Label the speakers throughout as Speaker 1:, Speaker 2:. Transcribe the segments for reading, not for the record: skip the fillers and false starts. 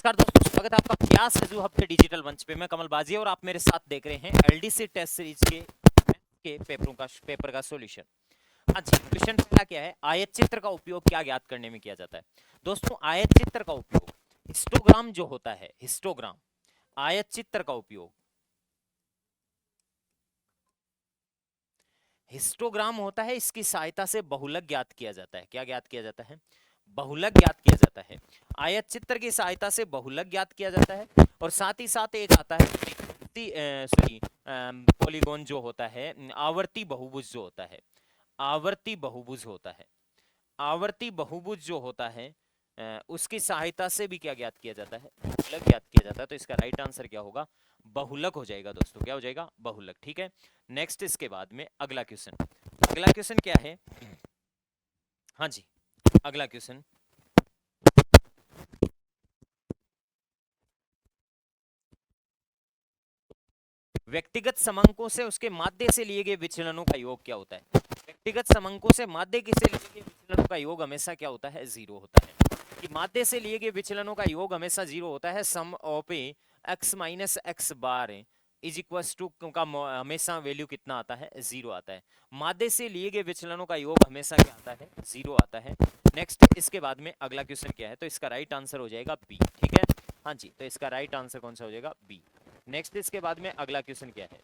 Speaker 1: नमस्कार दोस्तों, स्वागत है आपका प्रयास रिजू हब के डिजिटल मंच पे। मैं कमल बाजी और आप मेरे साथ देख रहे हैं एलडीसी टेस्ट सीरीज के पेपर का सॉल्यूशन। हाँ जी, क्वेश्चन पहला क्या है, आयत चित्र का उपयोग क्या ज्ञात करने में किया जाता है। दोस्तों, आयत चित्र का उपयोग हिस्टोग्राम जो होता है, हिस्टोग्राम आयत चित्र का उपयोग, हिस्टोग्राम होता है, इसकी सहायता से बहुलक ज्ञात किया जाता है। क्या ज्ञात किया जाता है? बहुलक ज्ञात किया जाता है। आयत चित्र की सहायता से बहुलक ज्ञात किया जाता है और साथ ही साथ एक आता है पॉलीगॉन जो होता है, आवर्ती बहुभुज जो होता है, आवर्ती बहुभुज होता है, आवर्ती बहुभुज जो होता है उसकी सहायता से भी क्या ज्ञात किया जाता है? बहुलक ज्ञात किया जाता है। तो इसका राइट आंसर क्या होगा? बहुलक हो जाएगा दोस्तों। क्या हो जाएगा? बहुलक। ठीक है, नेक्स्ट इसके बाद में अगला क्वेश्चन। अगला क्वेश्चन क्या है? हाँ जी, अगला क्वेश्चन, व्यक्तिगत समांकों से उसके माध्य से लिए गए विचलनों का योग क्या होता है? व्यक्तिगत समांकों से माध्य की से लिए गए विचलनों का योग हमेशा क्या होता है? जीरो होता है। कि माध्य से लिए गए विचलनों का योग हमेशा जीरो होता है। Sum of x minus x bar is equal to का हमेशा वैल्यू कितना आता है? जीरो आता है। माध्य से लिए गए विचलनों का योग हमेशा क्या आता है? जीरो आता है। नेक्स्ट इसके बाद में अगला क्वेश्चन क्या है? तो इसका राइट आंसर हो जाएगा बी। ठीक है, हाँ जी, तो इसका राइट आंसर कौन सा हो जाएगा? बी। नेक्स्ट इसके बाद में अगला क्वेश्चन क्या है?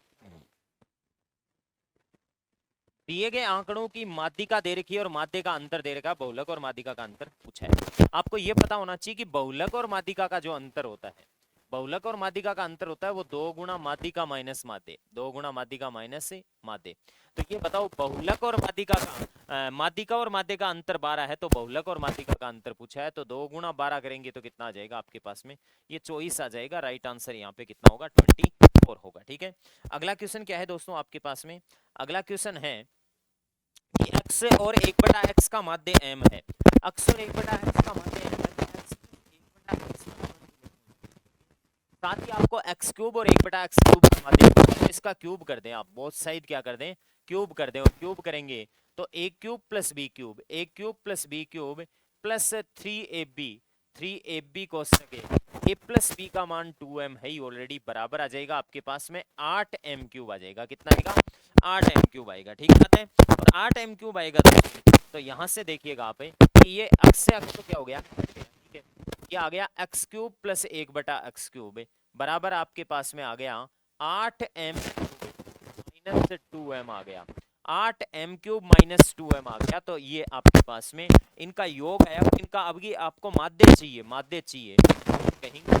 Speaker 1: दिए गए आंकड़ों की माध्यिका दे रखी है और माध्य का अंतर दे रखा है। बहुलक और माध्यिका का अंतर पूछा है। आपको यह पता होना चाहिए कि बहुलक और माध्यिका का जो अंतर होता है, बहुलक और माध्यिका का अंतर होता है वो 2 गुणा माध्यिका माइनस माध्य, 2 गुणा माध्यिका माइनस माध्य। तो ये बताओ, बहुलक और माध्यिका का माध्यिका और माध्य का अंतर 12 है, तो बहुलक और माध्यिका का अंतर पूछा है, तो 2 गुणा 12 करेंगे तो कितना आ जाएगा आपके पास में? ये 24 आ जाएगा। राइट आंसर यहाँ पे कितना होगा? 24 होगा। ठीक है, अगला क्वेश्चन क्या है दोस्तों आपके पास में? अगला क्वेश्चन है कि x और 1/x का माध्य m है। x और 1/x का माध्य m है, तो x 1/x साथ ही आपको x क्यूब और 1/x क्यूब का माध्य, तो इसका क्यूब कर दें आप, बोथ साइड क्या कर दें? क्यूब कर दें। और क्यूब करेंगे तो a cube plus b cube, a cube plus b cube plus 3ab, 3ab कोष्टक a plus b का मान 2m है ही ऑलरेडी, बराबर आ जाएगा आपके पास में 8m क्यूब आ जाएगा। कितना आएगा? 8m क्यूब आएगा। ठीक बात है, और 8m क्यूब आएगा तो यहां से देखिएगा आप कि ये अक्ष से अक्ष तो क्या हो गया? ठीक है, ये आ गया x cube plus 1/x cube बराबर आपके पास में आ गया 8m माइनस 2m आ गया, 8m क्यूब माइनस 2m आ गया। तो ये आपके पास में इनका योग है। इनका अब ये आपको माध्य चाहिए, माध्य चाहिए, कहेंगे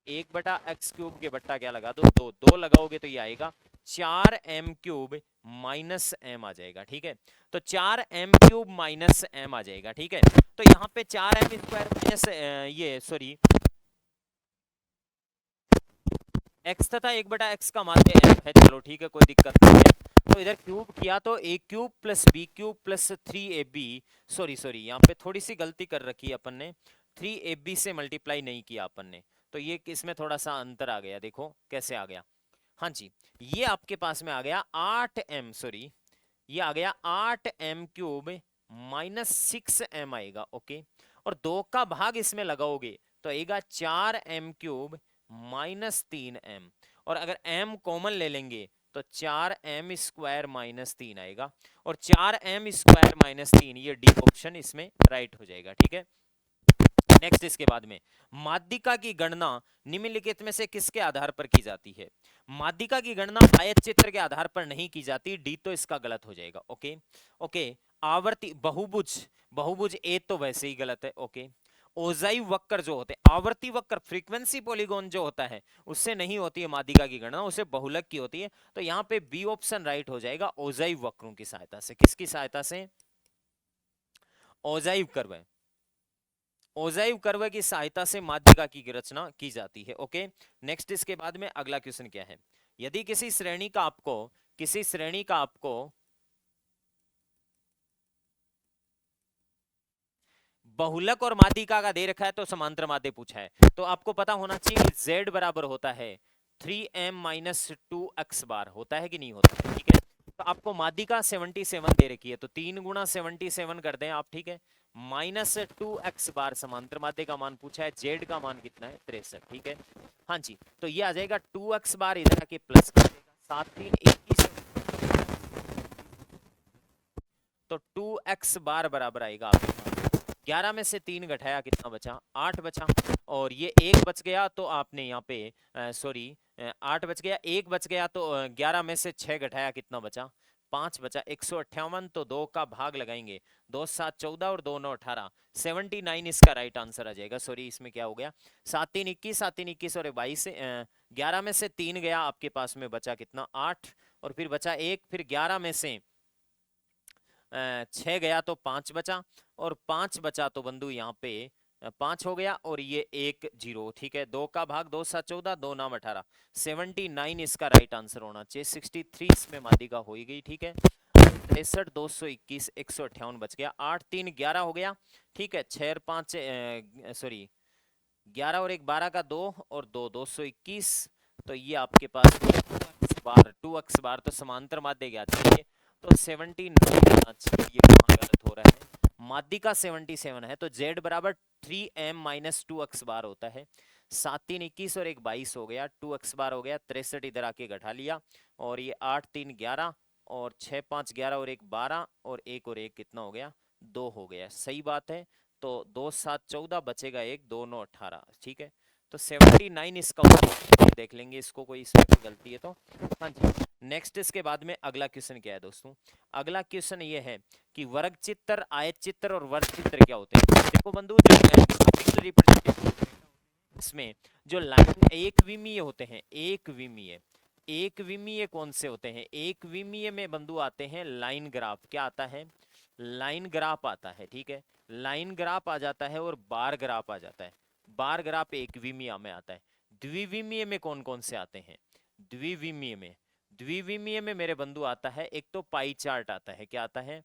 Speaker 1: 1/x क्यूब के बट्टा क्या लगा दो? 2, 2 लगाओगे तो ये आएगा 4m क्यूब माइनस m आ जाएगा। ठीक है, तो 4m क्यूब माइनस m आ जाएगा। ठीक है, तो यहाँ पे 4m स्क्वायर माइनस ये सॉरी x तथा 1/x का माध्य m है। चलो ठीक है, कोई दिक्कत नहीं है। तो इधर क्यूब किया तो a cube plus b cube plus 3ab, sorry यहाँ पे थोड़ी सी गलती कर रखी है अपन ने, 3ab से मल्टीप्लाई नहीं किया अपन ने, तो ये इसमें थोड़ा सा अंतर आ गया। देखो कैसे आ गया। हाँ जी, ये आपके पास में आ गया 8m, सॉरी ये आ गया 8m क्यूब माइनस 6m आएगा। ओके, और 2 का भाग इसमें लगाओगे तो आएगा 4m क्यूब माइनस 3m, और अगर m कॉमन ले लेंगे तो 4m स्क्वायर माइनस 3 आएगा, और 4m स्क्वायर माइनस 3, ये डी ऑप्शन इसमें राइट हो जाएगा। ठीक है, नेक्स्ट इसके बाद में माध्यिका की गणना निम्नलिखित में से किसके आधार पर की जाती है? माध्यिका की गणना आयत चित्र के आधार पर नहीं की जाती, डी तो इसका गलत हो जाएगा। ओके ओके, आवर्ती बहुभुज, बहुभुज ए तो वैसे ही गलत है। ओके, ओजाई वक्र जो होते हैं, आवर्ती वक्र फ्रीक्वेंसी पॉलीगॉन जो होता है उससे नहीं होती है माध्यिका की गणना, उसे बहुलक की होती है। तो यहाँ पे बी ऑप्शन राइट हो जाएगा, ओजाई वक्रों की सहायता से। किसकी सहायता से? ओजाई कर्व, ओजाइव कर्व की सहायता से माध्यिका की रचना की जाती है। ओके, नेक्स्ट इसके बाद में अगला क्वेश्चन क्या है? यदि किसी श्रेणी का आपको बहुलक और माध्यिका का दे रखा है तो समांतर माध्य पूछा है, तो आपको पता होना चाहिए कि z बराबर होता है 3m माइनस 2x बार, होता है कि नहीं होता है? ठीक है, तो आपको माध्यिका 77 दे रखी है, तो 3 गुणा 77 कर दें आप। ठीक है, -2x बार समांतर माध्य का मान पूछा है, जेड का मान कितना है 63, ठीक है। हाँ जी, तो ये आ जाएगा 2x बार इधर आके प्लस कर देगा, 7 3 21, तो 2x बार बराबर आएगा आपके पास 11 में से 3 घटाया कितना बचा, 8 बचा, और ये 1 बच गया तो आपने यहाँ पे सॉरी 8 बच गया, 1 बच गया तो 11 में से 6 घटाया कितना बचा, 5 बचा, 158, तो 2 का भाग लगाएंगे, 2 7 14 और 2 9 18, 79 इसका राइट आंसर आ जाएगा। सॉरी इसमें क्या हो गया, 7 3 21, 7 3 21 और 22, 11 में से 3 गया आपके पास में बचा कितना 8, और फिर बचा 1, फिर 11 में से 6 गया तो 5 बचा, और 5 बचा तो बंधु यहाँ पे 5 हो गया, और ये 1 0, ठीक है। 2 का भाग 2 7 14, 2 9 18, 79 इसका राइट आंसर होना चाहिए। 63 इसमें मादिका हो ही गई, ठीक है। 63 221 158 बच गया, 8 3 11 हो गया, ठीक है। 6 और 5 सॉरी 11 और 1 12 का 2 और 2 221, तो ये आपके पास 2x बार तो समांतर माध्य ज्ञात कीजिए, तो 79, ये कहाँ गलत हो रहा है, माध्यिका 77 है, तो z बराबर 3m माइनस 2x बार होता है। 7 3 21 और 1 22 हो गया, 2x बार हो गया, 63 इधर आके घटा लिया, और ये 8 3 11 और 6 5 11 और 1 12 और 1 और 1 कितना हो गया, 2 हो गया, सही बात है। तो 2 7 14 बचेगा 1, 2 9 18, ठीक है। तो 79 इसका उत्तर, देख लेंगे इसको, कोई इसमें कोई गलती है तो। हाँ जी, नेक्स्ट इसके बाद में अगला क्वेश्चन क्या है दोस्तों, अगला क्वेश्चन ये है कि वर्ग चित्र, आयत चित्र और वर्ग चित्र क्या होते हैं। देखो बंधु, इसमें जो लाइन एक विमीय होते हैं, एक विमीय, एक विमीय कौन से होते हैं, एक विमीय में बंधु आते हैं लाइन ग्राफ, क्या आता है, लाइन ग्राफ आता है, ठीक है। लाइन ग्राफ आ जाता है और बार ग्राफ आ जाता है, बार ग्राफ एक विमीय में आता है। द्विविमीय में कौन कौन से आते हैं, द्विविमीय में, द्विविमीय में मेरे बंधु आता है, एक तो पाई चार्ट आता है, क्या आता है,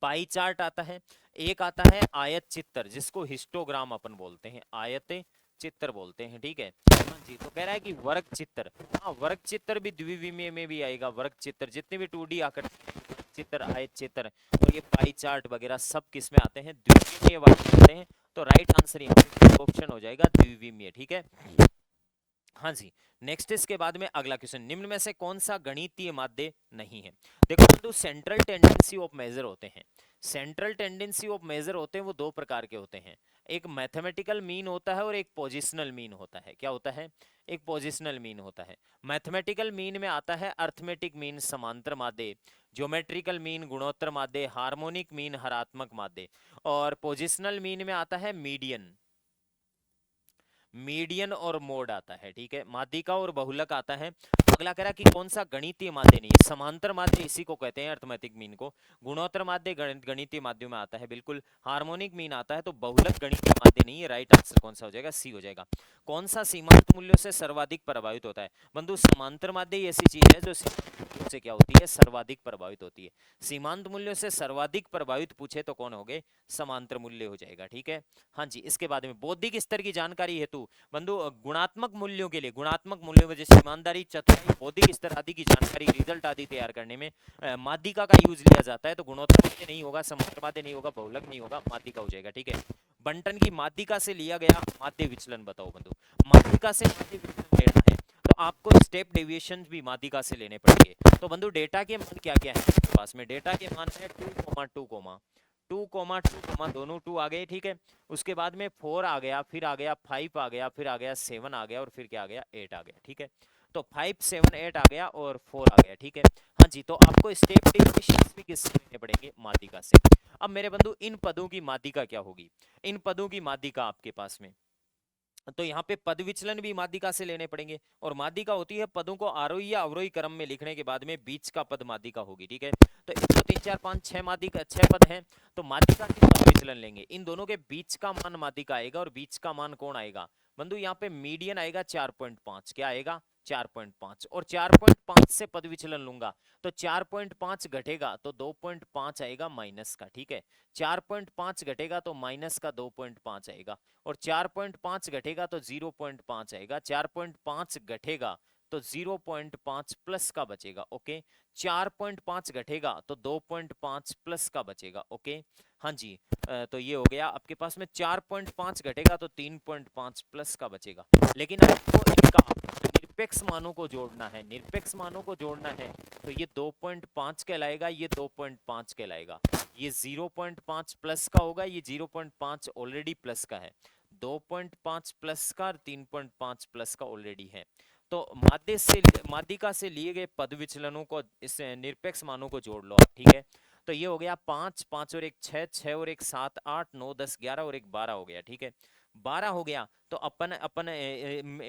Speaker 1: पाई चार्ट आता है, एक आता है आयत चित्र जिसको हिस्टोग्राम अपन बोलते हैं, आयत चित्र बोलते हैं, ठीक है। हाँ जी, तो कह रहा है कि वर्ग चित्र, हाँ वर्ग चित्र भी द्विविमीय में भी आएगा, वर्ग चित्र जितने भी 2D आकृति चित्र, आयत चित्र और ये पाई चार्ट वगैरह सब किस में आते हैं, द्विविमीय वाले आते हैं। तो राइट आंसर यहाँ पे ऑप्शन हो जाएगा द्विविमीय, ठीक है। हाँ जी, नेक्स्ट इसके बाद में अगला क्वेश्चन, निम्न में से कौन सा गणितीय माध्य नहीं है। देखो बंधु, सेंट्रल टेंडेंसी ऑफ मेजर होते हैं, सेंट्रल टेंडेंसी ऑफ मेजर होते हैं वो दो प्रकार के होते हैं, एक मैथमेटिकल मीन होता है और एक पोजिशनल मीन होता है। क्या होता है, एक पोजिशनल मीन होता है। मैथमेटिकल मीन में आता है अर्थमेटिक मीन समांतर माध्य, ज्योमेट्रिकल मीन गुणोत्तर माध्य, हार्मोनिक मीन हरात्मक माध्य, और पोजिशनल मीन में आता है मीडियन, मीडियन और मोड आता है, ठीक है। माध्यिका और बहुलक आता है। अगला कह रहा कि कौन सा गणितीय माध्य नहीं है, समांतर माध्य इसी को कहते हैं, अर्थमेटिक मीन को, गुणोत्तर माध्य गणितीय माध्य में आता है, बिल्कुल। हार्मोनिक मीन आता है, तो बहुलक गणितीय माध्य नहीं है। राइट आंसर कौन सा हो जाएगा, सी हो जाएगा। कौन सा सीमांत मूल्यों से सर्वाधिक प्रभावित होता है। बंधु, समांतर माध्य ऐसी चीज है जो से क्या होती है, सर्वाधिक प्रभावित होती है। सीमांत मूल्यों से सर्वाधिक प्रभावित पूछे तो कौन हो गए, समांतर मूल्य हो जाएगा, ठीक है। हाँ जी, इसके बाद में बौद्धिक स्तर की जानकारी हेतु बंधु गुणात्मक मूल्यों के लिए, गुणात्मक मूल्यों जैसे ईमानदारी, चतुराई, बौद्धिक स्तर आदि की जानकारी, रिजल्ट आदि तैयार करने में माध्यिका का यूज लिया जाता है। तो गुणोत्तर माध्य नहीं होगा, समांतर माध्य नहीं होगा, बहुलक नहीं होगा, माध्यिका हो जाएगा, ठीक है। बंटन की माध्यिका से लिया गया माध्य विचलन बताओ बंधु, माध्यिका से माध्य विचलन लेना है तो आपको स्टेप डेविएशन भी माध्यिका से लेने पड़ेंगे। तो बंधु डेटा के मान क्या क्या है आपके पास में, डेटा के मान है 2,2,2,2 दोनों 2 आ गए, ठीक है। उसके बाद में 4 आ गया, फिर आ गया 5 आ गया, फिर आ गया 7 आ गया, और फिर क्या आ गया 8 आ गया, ठीक है। तो 5 7 8 आ गया और 4 आ गया, ठीक है। हाँ जी, तो आपको स्टेप डेविएशन भी किससे लेने पड़ेंगे, माध्यिका से। अब मेरे बंधु इन पदों की माध्यिका क्या होगी, इन पदों की माध्यिका आपके पास में, तो यहाँ पे पद विचलन भी माध्यिका से लेने पड़ेंगे, और माध्यिका होती है पदों को आरोही या अवरोही क्रम में लिखने के बाद में बीच का पद माध्यिका होगी, ठीक है। तो 1 2 3 4 5 6 माध्यिका, 6 पद हैं, तो माध्यिका के पद विचलन लेंगे, इन दोनों के बीच का मान माध्यिका आएगा, और बीच का मान कौन आएगा बंधु, यहाँ पे मीडियन आएगा 4.5, क्या आएगा 4.5, और 4.5 से पद विचलन लूंगा तो 4.5 घटेगा तो 2.5 आएगा माइनस का, ठीक है। 4.5 घटेगा तो माइनस का 2.5 आएगा, और 4.5 घटेगा तो 0.5 आएगा, 4.5 घटेगा तो 0.5 प्लस का बचेगा। ओके, 4.5 घटेगा तो 2.5 प्लस का बचेगा। ओके, हाँ जी, तो ये हो गया आपके पास में 4.5 घटेगा तो 3.5 प्लस का बचेगा। लेकिन आपको इनका निरपेक्ष मानों को जोड़ना है, निरपेक्ष मानों को जोड़ना है तो ये 2.5 कहलाएगा, ये 2.5 कहलाएगा, ये 0.5 प्लस का होगा, ये 0.5 ऑलरेडी प्लस का है, 2.5 प्लस का और 3.5 प्लस का ऑलरेडी है। तो माध्यिका से लिए गए पद विचलनों को इस निरपेक्ष मानों को जोड़ लो आप, ठीक है। तो ये हो गया 5, 5 और 1 6, 6 और 1 7, 8 9 10 11 और 1 12 हो गया, ठीक है। 12 हो गया तो अपन अपन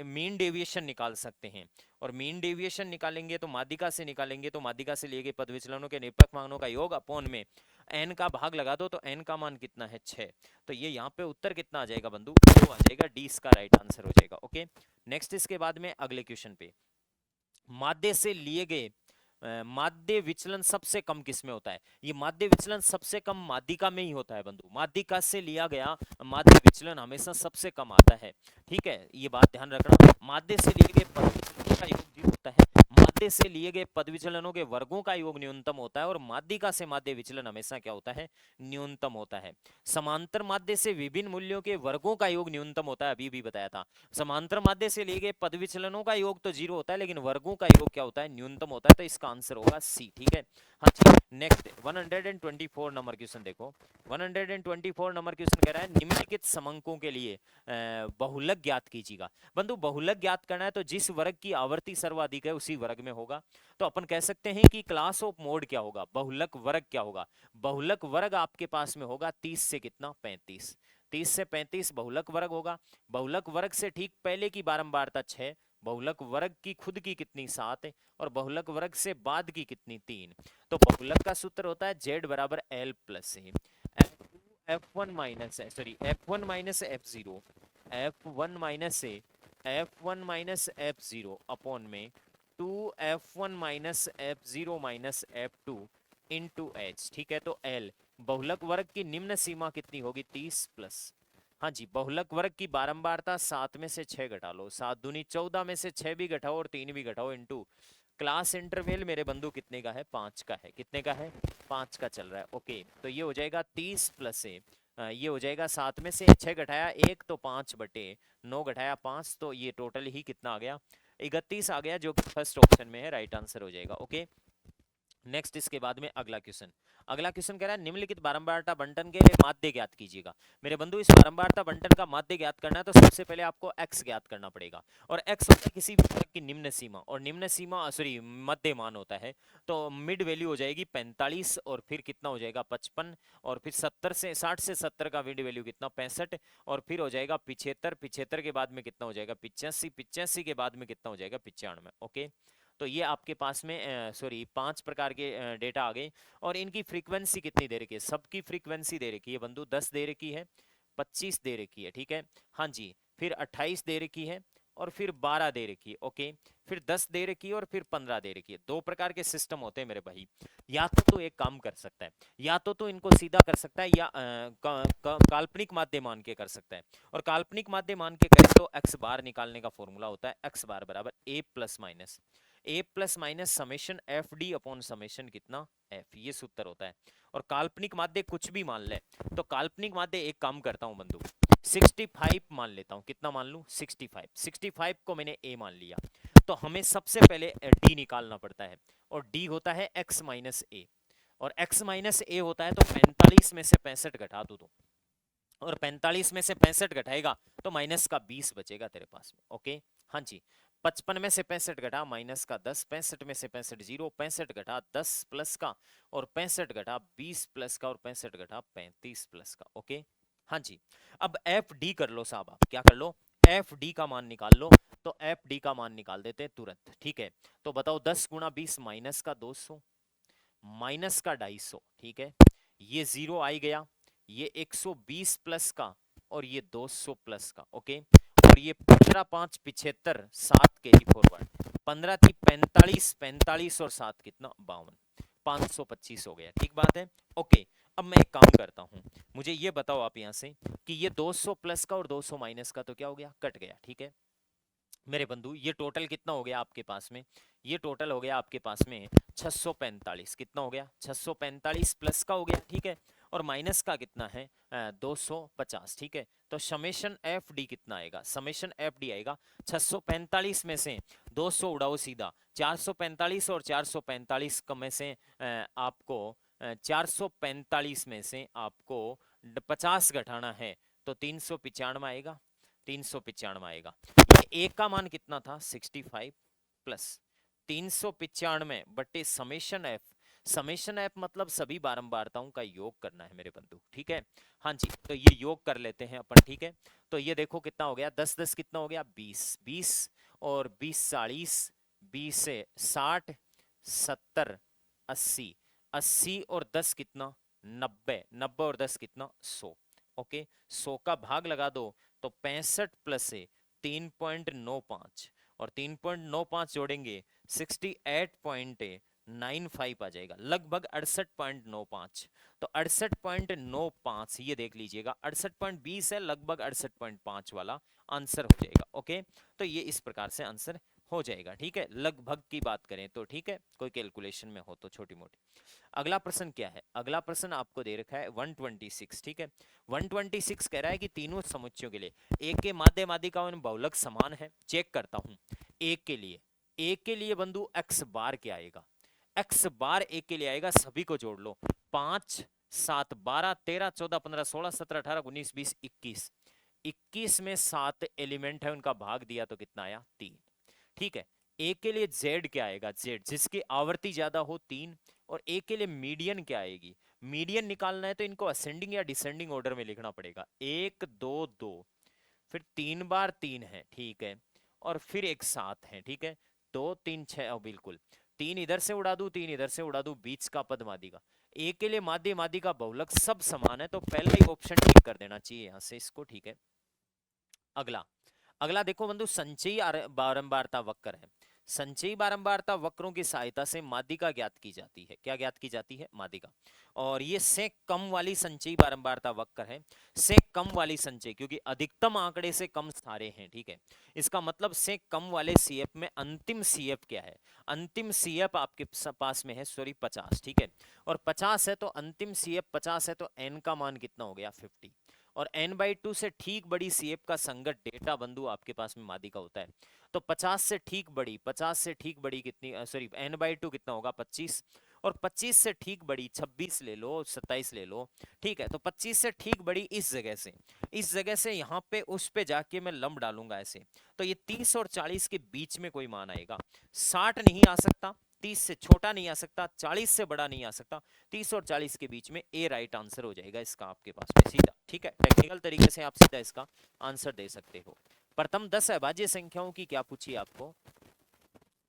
Speaker 1: मीन डेविएशन निकाल सकते हैं, और मीन डेविएशन निकालेंगे तो माध्यिका से निकालेंगे, तो माध्यिका से लिए गए पद विचलनों के निरपेक्ष मानों का योग अपॉन में n का भाग लगा दो, तो n का मान कितना है 6। तो ये यहाँ पे उत्तर कितना आ जाएगा बंधु, तो आ जाएगा डी, इसका राइट आंसर हो जाएगा। ओके, नेक्स्ट इसके बाद में अगले क्वेश्चन पे, माध्य से लिए गए माध्य विचलन सबसे कम किसमें होता है? ये माध्य विचलन सबसे कम माध्यिका में ही होता है बंधु, माध्यिका से लिया गया माध्य विचलन हमेशा सबसे कम आता है, ठीक है, ये बात ध्यान रखना। माध्य से लिए गए पद विचलनों का योग 0 होता है, माध्य से लिए गए पद विचलनों के वर्गों का योग न्यूनतम होता है, और माध्यिका से माध्य विचलन हमेशा क्या होता है, न्यूनतम होता है। समांतर माध्य से विभिन्न मूल्यों के वर्गों का योग न्यूनतम होता है, अभी भी बताया था। समांतर माध्य से लिए गए पद विचलनों का योग तो 0 होता है, लेकिन वर्गों का योग क्या होता है, न्यूनतम होता है, तो इसका आंसर होगा सी, ठीक है। हाँ जी, नेक्स्ट 124 नंबर क्वेश्चन देखो, 124 नंबर क्वेश्चन कह रहा है निम्नलिखित समंकों के लिए बहुलक ज्ञात कीजिएगा। बंधु बहुलक ज्ञात करना है तो जिस वर्ग की आवर्ती सर्वाधिक है उसी वर्ग में होगा, तो अपन कह सकते हैं कि क्लास ऑफ मोड क्या होगा, बहुलक वर्ग क्या होगा, बहुलक वर्ग आपके पास में होगा 30 से कितना 35, 30 से 35 बहुलक वर्ग होगा। बहुलक वर्ग से ठीक पहले की बारंबारता 6, बहुलक वर्ग की खुद की कितनी 7 है, और बहुलक वर्ग से बाद की कितनी 3। तो बहुलक का सूत्र होता है z बराबर l plus f1 minus f1 minus f0, f1 minus f1 minus f0 upon में 2f1 minus f0 minus f2 into h, ठीक है। तो l बहुलक वर्ग की निम्न सीमा कितनी होगी 30 प्लस, हाँ जी, बहुलक वर्ग की बारंबारता 7 में से 6 घटा लो, 7 दूनी 14 में से 6 भी घटाओ और 3 भी घटाओ, इंटू क्लास इंटरवल मेरे बंधु कितने का है 5 का है, कितने का है 5 का चल रहा है। ओके, तो ये हो जाएगा 30 प्लस ये हो जाएगा 7 में से 6 घटाया 1 तो 5 बटे 9 घटाया 5, तो ये टोटल ही कितना आ गया 31 आ गया, जो कि फर्स्ट ऑप्शन में है, राइट आंसर हो जाएगा। ओके, नेक्स्ट इसके बाद में अगला क्वेश्चन, अगला क्वेश्चन कह रहा है निम्नलिखित बारंबारता बंटन के लिए माध्य ज्ञात कीजिएगा। मेरे बंधु इस बारंबारता बंटन का माध्य ज्ञात करना है तो सबसे पहले आपको x ज्ञात करना पड़ेगा, और x होता है किसी भी वर्ग की निम्न सीमा, और निम्न सीमा सॉरी मध्य मान होता है, तो मिड वैल्यू हो जाएगी 45, और फिर कितना हो जाएगा 55, और फिर 60 से 70 का मिड वैल्यू कितना 65, और फिर हो जाएगा 75, 75 के बाद में कितना हो जाएगा 85, 85 के बाद में कितना हो जाएगा 95। ओके, तो ये आपके पास में सॉरी 5 प्रकार के डेटा आ गए, और इनकी फ्रीक्वेंसी कितनी दे रखी है, सबकी फ्रीक्वेंसी दे रखी है बंधु 10 दे रखी है, 25 दे रखी है, ठीक है, हाँ जी, फिर 28 दे रखी है, और फिर 12 दे रखी है। ओके, फिर 10 दे रखी है, और फिर 15 दे रखी है। 2 प्रकार के सिस्टम होते हैं मेरे भाई, या तो एक काम कर सकता है, या तो इनको सीधा कर सकता है, या काल्पनिक माध्य मान के कर सकता है, और काल्पनिक माध्य मान के करे तो एक्स बार निकालने का फॉर्मूला होता है एक्स बार बराबर a plus minus summation F D upon summation कितना एफ, ये सूत्र होता है। और काल्पनिक माध्य कुछ भी मान ले, तो काल्पनिक माध्य एक काम करता हूं बंधु 65 मान लेता हूं, कितना मान लूं 65 को मैंने a मान लिया, तो हमें सबसे पहले d निकालना पड़ता है, और d होता है x माइनस ए, और x माइनस ए होता है, तो 45 में से 65 घटा दो तो, और 45 में से 65 घटाएगा तो माइनस का 20 बचेगा तेरे पास में। ओके, हाँ जी, 55 में से 65 घटा माइनस का 10, 65 में से 65 0, 65 घटा 10 प्लस का, और 65 घटा 20 प्लस का, और 65 घटा 35 प्लस का। ओके, हाँ जी, अब एफ डी कर लो साहब, आप क्या कर लो एफ डी का मान निकाल लो, तो एफ डी का मान निकाल देते हैं तुरंत, ठीक है। तो बताओ 10 गुणा 20 माइनस का 200 माइनस का 250, ठीक है, ये 0 आ गया, ये 120 प्लस का, और ये 200 प्लस का। ओके, और ये 15 5 75 7 के जी फॉरवर्ड, 15 थी 45, 45 और 7 कितना 52, 525 हो गया, ठीक बात है। ओके, अब मैं एक काम करता हूं, मुझे ये बताओ आप यहां से कि ये 200 प्लस का और 200 माइनस का तो क्या हो गया कट गया, ठीक है। मेरे बंधु ये टोटल कितना हो गया आपके पास में, ये टोटल हो गया आपके पास में 645। कितना हो गया 645 प्लस का हो गया, ठीक है, और माइनस का कितना है 250, ठीक है। तो समेशन एफ डी कितना आएगा, समेशन एफ डी आएगा 645 में से 200 उड़ाओ सीधा, 445 और 445 का में से आपको 445 में से आपको 50 घटाना है तो 395 आएगा, 395 आएगा। ये एक का मान कितना था 65 प्लस 395 बटे समेशन एफ, समेशन एफ मतलब सभी बारंबारताओं का योग करना है मेरे बंधु, ठीक है। हाँ जी, तो ये योग कर लेते हैं अपन, ठीक है। तो ये देखो कितना हो गया 10 10 कितना हो गया 20, 20 और 20 40, 20 से 60, 70, 80, 80 और 10 कितना 90, 90 और 10 कितना 100। ओके, 100 का भाग लगा दो तो 65 प्लस से 3.95 और 3.95 जोड़ेंगे 68.95 आ जाएगा, लगभग 68.95। तो 68.95 ये देख लीजिएगा, 68.20 है, लगभग 68.5 वाला आंसर हो जाएगा। ओके, तो ये इस प्रकार से आंसर हो जाएगा, ठीक है, लगभग की बात करें तो, ठीक है, कोई कैलकुलेशन में हो तो छोटी मोटी। अगला प्रश्न क्या है, अगला प्रश्न आपको दे रखा है 126, ठीक है। 126 कह रहा है कि तीनों समुच्चयों के लिए एक के माध्य माध्यिका और बहुलक समान है। चेक करता हूं, एक के लिए, एक के लिए बंधु x बार क्या आएगा, x बार एक के लिए आएगा, सभी को जोड़ लो, 5 7 12 13 14 15 16 17 18 19 20 21, 21 में 7 एलिमेंट है, उनका भाग दिया तो कितना आया 3, ठीक है। एक के लिए z क्या आएगा, z जिसकी आवर्ती ज्यादा हो 3, और एक के लिए मीडियन क्या आएगी, मीडियन निकालना है तो इनको असेंडिंग या डिसेंडिंग ऑर्डर में लिखना पड़ेगा, 1 2 2, फिर 3 बार 3 है, ठीक है, और फिर एक 7 है, ठीक है, 2 3 6, बिल्कुल 3 इधर से उड़ा दूं, 3 इधर से उड़ा दूं, बीच का पद माध्यिका, एक के लिए माध्य माध्यिका बहुलक सब समान है, तो पहला ही ऑप्शन टिक कर देना चाहिए यहां से इसको, ठीक है। अगला, अगला देखो बंधु, संचयी बारंबारता वक्र है। संचयी बारंबारता वक्रों की सहायता से माध्यिका ज्ञात की जाती है, क्या ज्ञात की जाती है, माध्यिका। और ये से कम वाली संचयी बारंबारता वक्र है, से कम वाली संचय, क्योंकि अधिकतम आंकड़े से कम सारे हैं, ठीक है। इसका मतलब से कम वाले सीएफ में अंतिम सीएफ क्या है, अंतिम सीएफ आपके पास में है 50, ठीक है, और 50 है तो अंतिम सीएफ 50 है, तो एन का मान कितना हो गया 50, और n/2 से ठीक बड़ी सीएफ का संगत डेटा बंधु आपके पास में माध्यिका होता है। तो 50 से ठीक बड़ी, 50 से ठीक बड़ी कितनी, सॉरी n/2 कितना होगा 25, और 25 से ठीक बड़ी 26 ले लो, 27 ले लो, ठीक है। तो 25 से ठीक बड़ी इस जगह से, इस जगह से यहाँ पे उस पे जाके मैं लंब डालूंगा ऐसे, तो ये 30 और 40 के बीच में कोई मान आएगा, 60 नहीं आ सकता, 30 से छोटा नहीं आ सकता, 40 से बड़ा नहीं आ सकता, 30 और 40 के बीच में ए राइट आंसर हो जाएगा इसका आपके पास में सीधा, ठीक है। टेक्निकल तरीके से आप सीधा इसका आंसर दे सकते हो। प्रथम 10 अभाज्य संख्याओं की क्या पूछी आपको,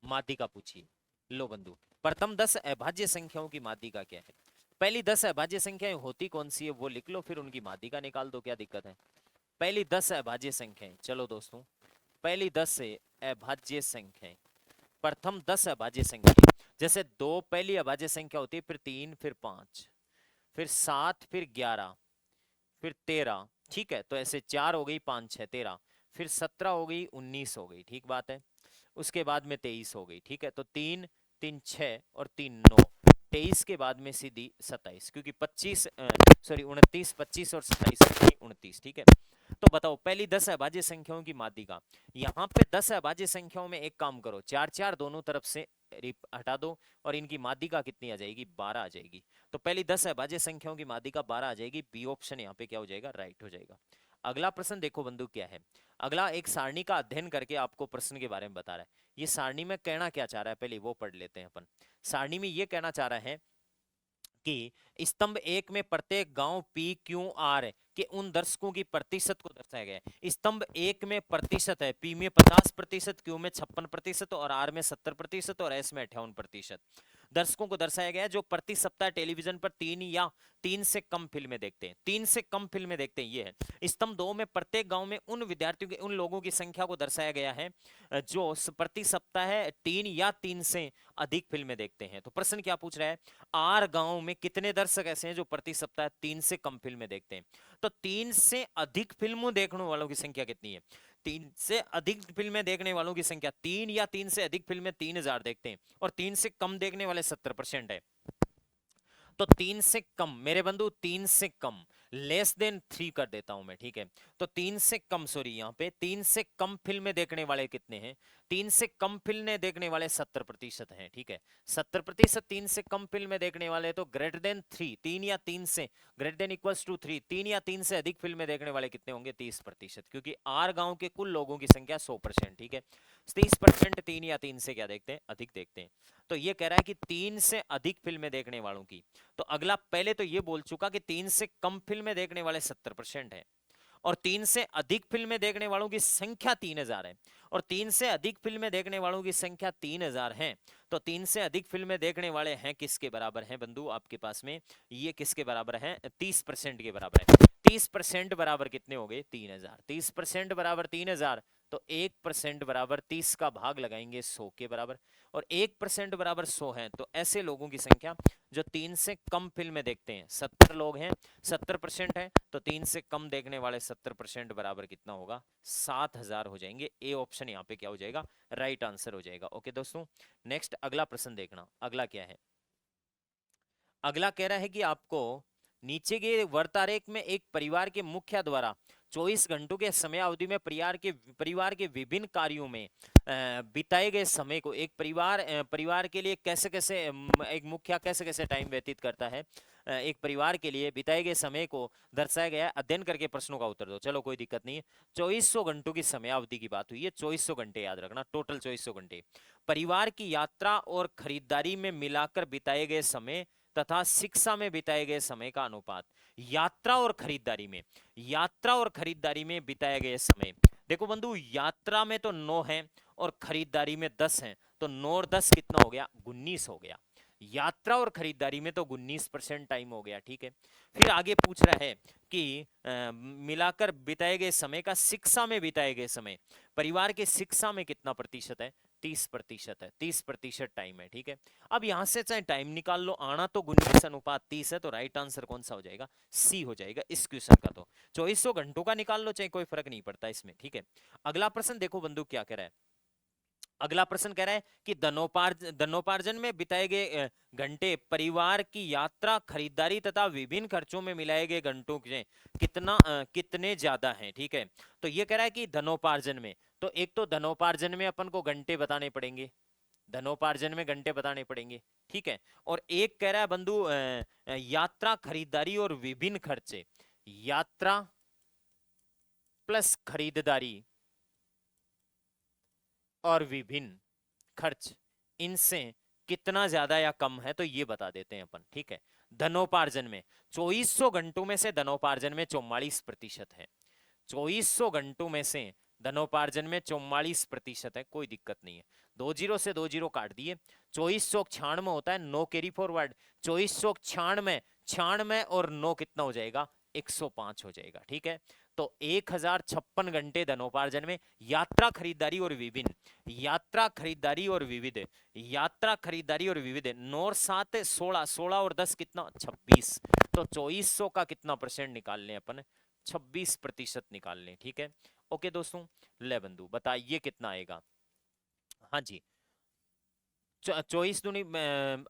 Speaker 1: माध्यिका पूछी। लो बंधु, प्रथम 10 अभाज्य संख्याओं की माध्यिका क्या है, पहली 10 अभाज्य संख्याएं होती कौन सी है वो लिख लो, फिर उनकी माध्यिका निकाल दो, क्या दिक्कत है। पहली 10 अभाज्य संख्याएं, चलो दोस्तों, पहली 10 अभाज्य संख्याएं, प्रथम 10 अभाज्य संख्या, जैसे 2 पहली अभाज्य संख्या होती है, फिर 3, फिर 5, फिर 7, फिर 11, फिर 13, ठीक है। तो ऐसे 4 हो गई, 5 6 13, फिर 17 हो गई, 19 हो गई, ठीक बात है। उसके बाद में 23 हो गई, ठीक है। तो 3 3 6 और 3 9, 23 के बाद में सीधी 27, क्योंकि 25 सॉरी 29, 25 और 27 29, ठीक है। तो बताओ पहली 10 अभाज्य संख्याओं की माध्यिका, यहाँ पे 10 अभाज्य संख्याओं में एक काम करो, 4 4 दोनों तरफ से हटा दो, और इनकी माध्यिका कितनी आ जाएगी 12 आ जाएगी। तो पहली 10 अभाज्य संख्याओं की माध्यिका 12 आ जाएगी, बी ऑप्शन यहाँ पे क्या हो जाएगा, राइट हो जाएगा। अगला प्रश्न देखो बंधु क्या है, अगला एक सारणी का अध्ययन करके आपको प्रश्न के बारे में बता रहा है। ये सारणी में कहना क्या चाह रहा है पहले वो पढ़ लेते हैं अपन। सारणी में ये कहना चाह रहा है कि स्तंभ 1 में प्रत्येक गांव पी क्यू आर के उन दर्शकों की प्रतिशत को दर्शाया गया है। स्तंभ 1 में प्रतिशत है, पी में 50%, क्यू में 56% और आर में 70% और एस में 58% दर्शकों को दर्शाया गया है, जो प्रति सप्ताह टेलीविजन पर 3 या 3 से कम फिल्में देखते हैं, 3 से कम फिल्में देखते हैं। ये है स्तंभ 2 में प्रत्येक गांव में उन विद्यार्थियों के, उन लोगों की संख्या को दर्शाया गया है जो प्रति सप्ताह 3 या 3 से अधिक फिल्में देखते हैं। तो प्रश्न क्या पूछ रहा है, आर गांव में कितने दर्शक ऐसे हैं जो प्रति सप्ताह 3 से कम फिल्में देखते हैं। तो 3 से अधिक फिल्मों देखने वालों की संख्या कितनी है, 3 से अधिक फिल्में देखने वालों की संख्या, 3 या 3 से अधिक फिल्में 3000 देखते हैं और 3 से कम देखने वाले 70% है। तो 3 से कम मेरे बंधु, 3 से कम, लेस देन 3 कर देता हूं मैं, ठीक है। तो 3 से कम, सॉरी यहाँ पे 3 से कम फिल्में देखने वाले कितने हैं? 3 से कम फिल्में देखने वाले 70% हैं, ठीक है। 70% 3 से कम फिल्में देखने वाले, तो ग्रेटर देन 3, 3 या 3 से ग्रेटर देन इक्वल्स टू 3, 3 या 3 से अधिक फिल्में देखने वाले कितने होंगे? 30%, क्योंकि आर गांव के कुल लोगों की संख्या 100%, ठीक है। 30% 3 या 3 से क्या देखते हैं? अधिक देखते हैं। तो ये कह रहा है कि 3 से अधिक फिल्में देखने वालों की, तो अगला पहले तो ये बोल चुका कि 3 से कम फिल्में देखने वाले 70% है, और 3 से अधिक फिल्में देखने वालों की संख्या 3000 है, और 3 से अधिक फिल्में देखने वालों की संख्या 3000 है। तो 3 से अधिक फिल्में देखने वाले हैं किसके बराबर हैं बंधु आपके पास में? ये किसके बराबर है? 30% के बराबर है। 30% बराबर कितने हो गए? 3000। 30% बराबर 3000, तो 1% बराबर 30 का भाग लगाएंगे 100 के बराबर, और 1% बराबर 100 है। तो ऐसे लोगों की संख्या जो 3 से कम फिल्में देखते हैं, 70 लोग हैं, 70% है, तो 3 से कम देखने वाले 70% बराबर कितना होगा? 7000 हो जाएंगे। ए ऑप्शन यहाँ पे क्या हो जाएगा? राइट आंसर हो जाएगा। ओके दोस्तों, नेक्स्ट अगला प्रश्न देखना। अगला क्या है? अगला कह रहा है कि आपको नीचे के वर्तारेख में एक परिवार के मुखिया द्वारा 24 घंटों के समय अवधि में परिवार के विभिन्न कार्यों में बिताए गए समय को, एक परिवार के लिए कैसे कैसे एक मुखिया कैसे कैसे टाइम व्यतीत करता है, एक परिवार के लिए बिताए गए समय को दर्शाया गया है। अध्ययन करके प्रश्नों का उत्तर दो। चलो कोई दिक्कत नहीं है। 2400 घंटों की समयावधि की बात हुई है। 2400 घंटे याद रखना, टोटल 2400 घंटे। परिवार की यात्रा और खरीदारी में मिलाकर बिताए गए समय तथा शिक्षा में बिताए गए समय का अनुपात। यात्रा और खरीदारी में बिताए गए समय, देखो बंधु, यात्रा में तो 9 है और खरीदारी में 10 है, तो 9 और 10 कितना हो गया? 19 हो गया। यात्रा और खरीदारी में तो 19% टाइम हो गया, ठीक है। फिर आगे पूछ रहा है कि मिलाकर बिताए गए समय का शिक्षा में बिताए गए समय, परिवार के शिक्षा में कितना प्रतिशत है? 30% है। 30% टाइम है, ठीक है। अब यहां से चाहे टाइम निकाल लो, आना तो 19 अनुपात 30 है, तो राइट आंसर कौन सा हो जाएगा? सी हो जाएगा इस क्वेश्चन का। तो 2400 घंटों का निकाल लो, चाहे कोई फर्क नहीं पड़ता इसमें, ठीक है। अगला प्रश्न देखो बंधु क्या कह रहा है। अगला प्रश्न कह रहा है कि धनोपार्जन में बिताए गए घंटे परिवार की यात्रा, खरीदारी तथा विभिन्न खर्चों में मिलाए गए घंटों के कितने ज्यादा हैं, ठीक है। तो ये कह रहा है कि धनोपार्जन में, तो एक तो धनोपार्जन में अपन को घंटे बताने पड़ेंगे, धनोपार्जन में घंटे बताने पड़ेंगे, ठीक है। और एक कह रहा है बंधु यात्रा, खरीदारी और विभिन्न खर्चे, यात्रा प्लस खरीदारी और विभिन्न खर्च, इनसे कितना ज्यादा या कम है, तो ये बता देते हैं अपन, ठीक है। धनोपार्जन में 2400 घंटों में से धनोपार्जन में 44% है। 2400 घंटों में से धनोपार्जन में 44% है, कोई दिक्कत नहीं है। 20 से 20 काट दिए। 2496 होता है, 9 कैरी फॉरवर्ड। 2496, 96 और 9 कितना हो जाएगा? 105 हो जाएगा, ठीक है। तो 1056 घंटे धनोपार्जन में, यात्रा, खरीदारी और विभिन्न, यात्रा खरीदारी और विविध, 9 और 7 16, 16 और 10 कितना? 26। तो 2400 का कितना परसेंट निकाल लें अपन? 26% निकाल लें, ठीक है। ओके दोस्तों, ले बंधु बताइए कितना आएगा। हाँ जी, 24 दूनी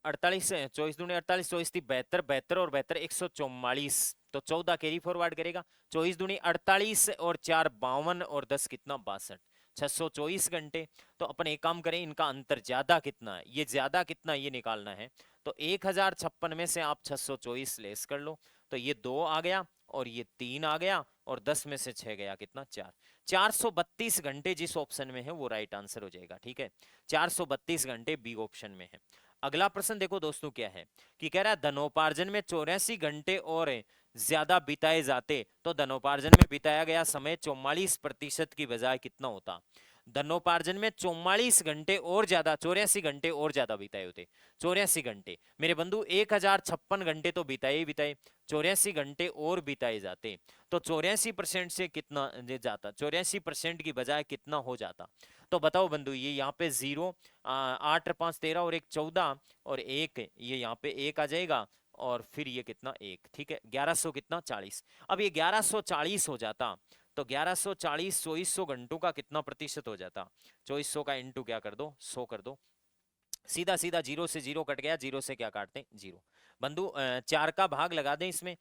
Speaker 1: 48, 24 दूनी 48, 24 थी 72, 72 और 72 144, तो 14 कैरी फॉरवर्ड करेगा। 24 दूनी 48 और 4 52 और 10 कितना? 62, 624 घंटे। तो अपन एक काम करें, इनका अंतर ज्यादा कितना है, ये ज्यादा कितना ये निकालना है। तो 1056 में से आप 624 लेस कर लो, तो ये 2 आ गया और ये 3 आ गया, और 10 में से 6 गया कितना? 4। 432 घंटे जिस ऑप्शन में है वो राइट आंसर हो जाएगा, ठीक है। 432 घंटे बी ऑप्शन में है। अगला प्रश्न देखो दोस्तों क्या है कि कह रहा है धनोपार्जन में 84 घंटे और ज्यादा बिताए जाते, तो धनोपार्जन में बिताया गया समय 44% की बजाय कितना होता? धनोपार्जन में 44 घंटे और ज्यादा, 84 घंटे और ज्यादा बिताए होते। 84 घंटे मेरे बंधु, 1056 घंटे तो बिताए ही बिताए, 84 घंटे और बिताए जाते, तो 84% से कितना जाता? 84% की बजाय कितना हो जाता? तो बताओ बंधु, ये यहाँ पे 0, 8 5 13 और 1 14 और 1 ये यहाँ पे 1 आ जाएगा, और फिर ये कितना? 1, ठीक है। 1100 कितना? 40। अब ये 1140 हो जाता, तो 1140 2400 घंटों का कितना प्रतिशत हो जाता? 2400 का इंटू क्या कर दो, 100 कर दो, सीधा सीधा जीरो से जीरो कट गया, जीरो से क्या काटते हैं, जीरो। बंधु 4 का भाग लगा दें इसमें,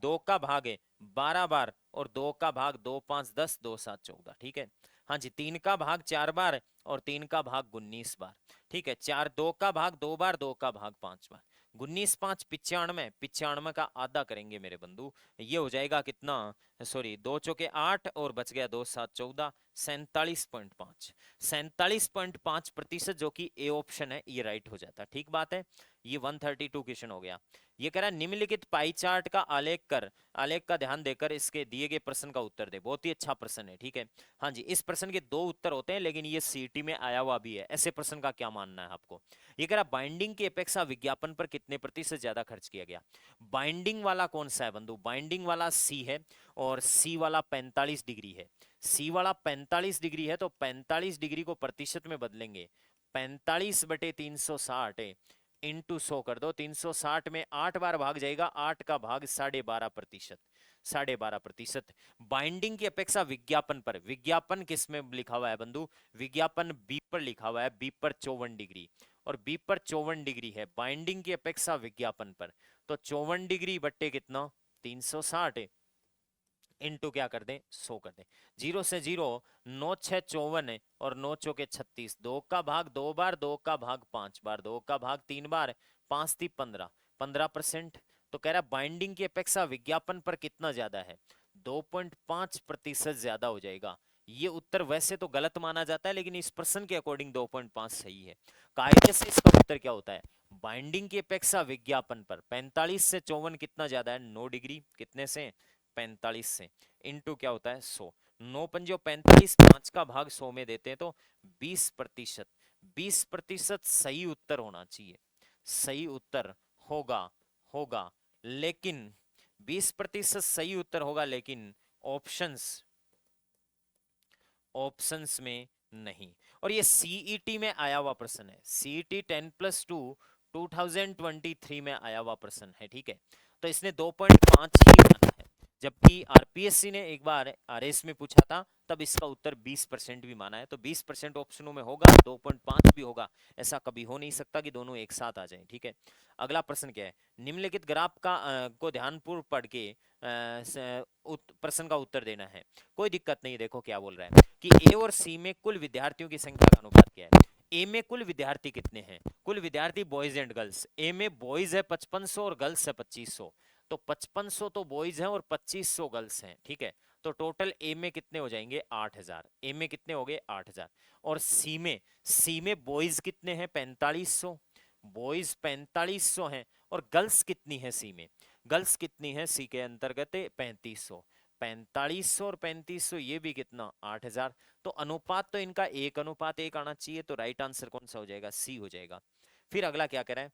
Speaker 1: 2 का भाग है 12 बार, और 2 का भाग 2 5 10, 2 7 14, ठीक है। हाँ जी, 3 का भाग 4 बार और 3 का भाग 19 बार, ठीक है। 4 2 का भाग 2 बार, 2 का भाग 5 बार, 19 5 95, 95 का आधा करेंगे मेरे बंधु, ये हो जाएगा कितना, सॉरी 2 चौके 8 और बच गया 2 7 14, 47.5, 47.5% जो कि ए ऑप्शन है ये राइट हो जाता है, ठीक बात है। ये 132 क्वेश्चन हो गया। ये कह रहा है निम्नलिखित पाई चार्ट का आलेख कर, आलेख का ध्यान देकर इसके दिए गए प्रश्न का उत्तर दे। बहुत ही अच्छा प्रश्न है, ठीक है। हाँ जी, इस प्रश्न के 2 उत्तर होते हैं, लेकिन ये सीटी में आया हुआ भी है। ऐसे प्रश्न का क्या मानना है आपको? ये कह रहा बाइंडिंग की अपेक्षा विज्ञापन पर कितने प्रतिशत ज्यादा खर्च किया गया? बाइंडिंग वाला कौन सा है बंधु? बाइंडिंग वाला सी है, और सी वाला 45 डिग्री है। सी वाला 45 डिग्री है, तो 45 डिग्री को प्रतिशत में बदलेंगे, 45/360 इंटू 100 कर दो, 360 में 8 बार भाग जाएगा, 8 का भाग 12.5%, 12.5%। बाइंडिंग की अपेक्षा विज्ञापन पर, विज्ञापन किस में लिखा हुआ है बंधु? विज्ञापन बी पर लिखा हुआ है, बी पर 54 डिग्री, और बी पर 54 डिग्री है, बाइंडिंग की अपेक्षा विज्ञापन पर, तो 54 डिग्री बट्टे कितना, 360 इंटू क्या कर दें, 100 कर दें, जीरो से जीरो, 9 6 54 और 9 चौके 36, 2 का भाग 2 बार, 2 का भाग 5 बार, 2 का भाग 3 बार, 5 3 15, 15%। तो कह रहा बाइंडिंग की अपेक्षा विज्ञापन पर कितना ज्यादा है? 2.5% ज्यादा हो जाएगा। ये उत्तर वैसे तो गलत माना जाता है, लेकिन इस प्रश्न के अकॉर्डिंग 2.5 सही है। कायदे से इसका उत्तर क्या होता है? बाइंडिंग की अपेक्षा विज्ञापन पर 45 से 54 कितना ज्यादा है? 9 डिग्री, कितने से? 45 से, इंटू क्या होता है, 100, 9 पंजो 45, 5 का भाग 100 में देते हैं तो 20%, 20% सही उत्तर होना चाहिए, सही उत्तर होगा, होगा, लेकिन 20% सही उत्तर होगा, लेकिन ऑप्शंस, ऑप्शंस में नहीं। और ये सीईटी में आया हुआ प्रश्न है, सीईटी 10+2 2023 में आया हुआ प्रश्न है, ठीक है। तो इसने 2.5 ही माना है, जबकि आरपीएससी ने एक बार आरएस में पूछा था, तब इसका उत्तर 20% भी माना है। तो 20% ऑप्शनों में होगा, 2.5 भी होगा, ऐसा कभी हो नहीं सकता कि दोनों एक साथ आ जाएं, ठीक है। अगला प्रश्न क्या है? निम्नलिखित ग्राफ का को ध्यानपूर्वक पढ़ के प्रश्न का उत्तर देना है। कोई दिक्कत नहीं, देखो क्या बोल रहा है कि ए और सी में कुल विद्यार्थियों की संख्या का अनुपात क्या है? ए में कुल विद्यार्थी कितने हैं? कुल विद्यार्थी बॉयज एंड गर्ल्स, ए में बॉयज है 5500 और गर्ल्स है 2500, तो 5500 तो बॉयज हैं और 2500 गर्ल्स हैं, ठीक है। तो टोटल ए में कितने हो जाएंगे? 8000, ए में कितने हो गए? 8000। और सी में बॉयज कितने हैं? 4500, बॉयज 4500 हैं, और गर्ल्स कितनी है सी में? गर्ल्स कितनी है सी के अंतर्गत? 3500, 4500 और 3500, ये भी कितना? 8000। तो अनुपात तो इनका 1:1 आना चाहिए, तो राइट आंसर कौन सा हो जाएगा? सी हो जाएगा। फिर अगला क्या कह रहा है?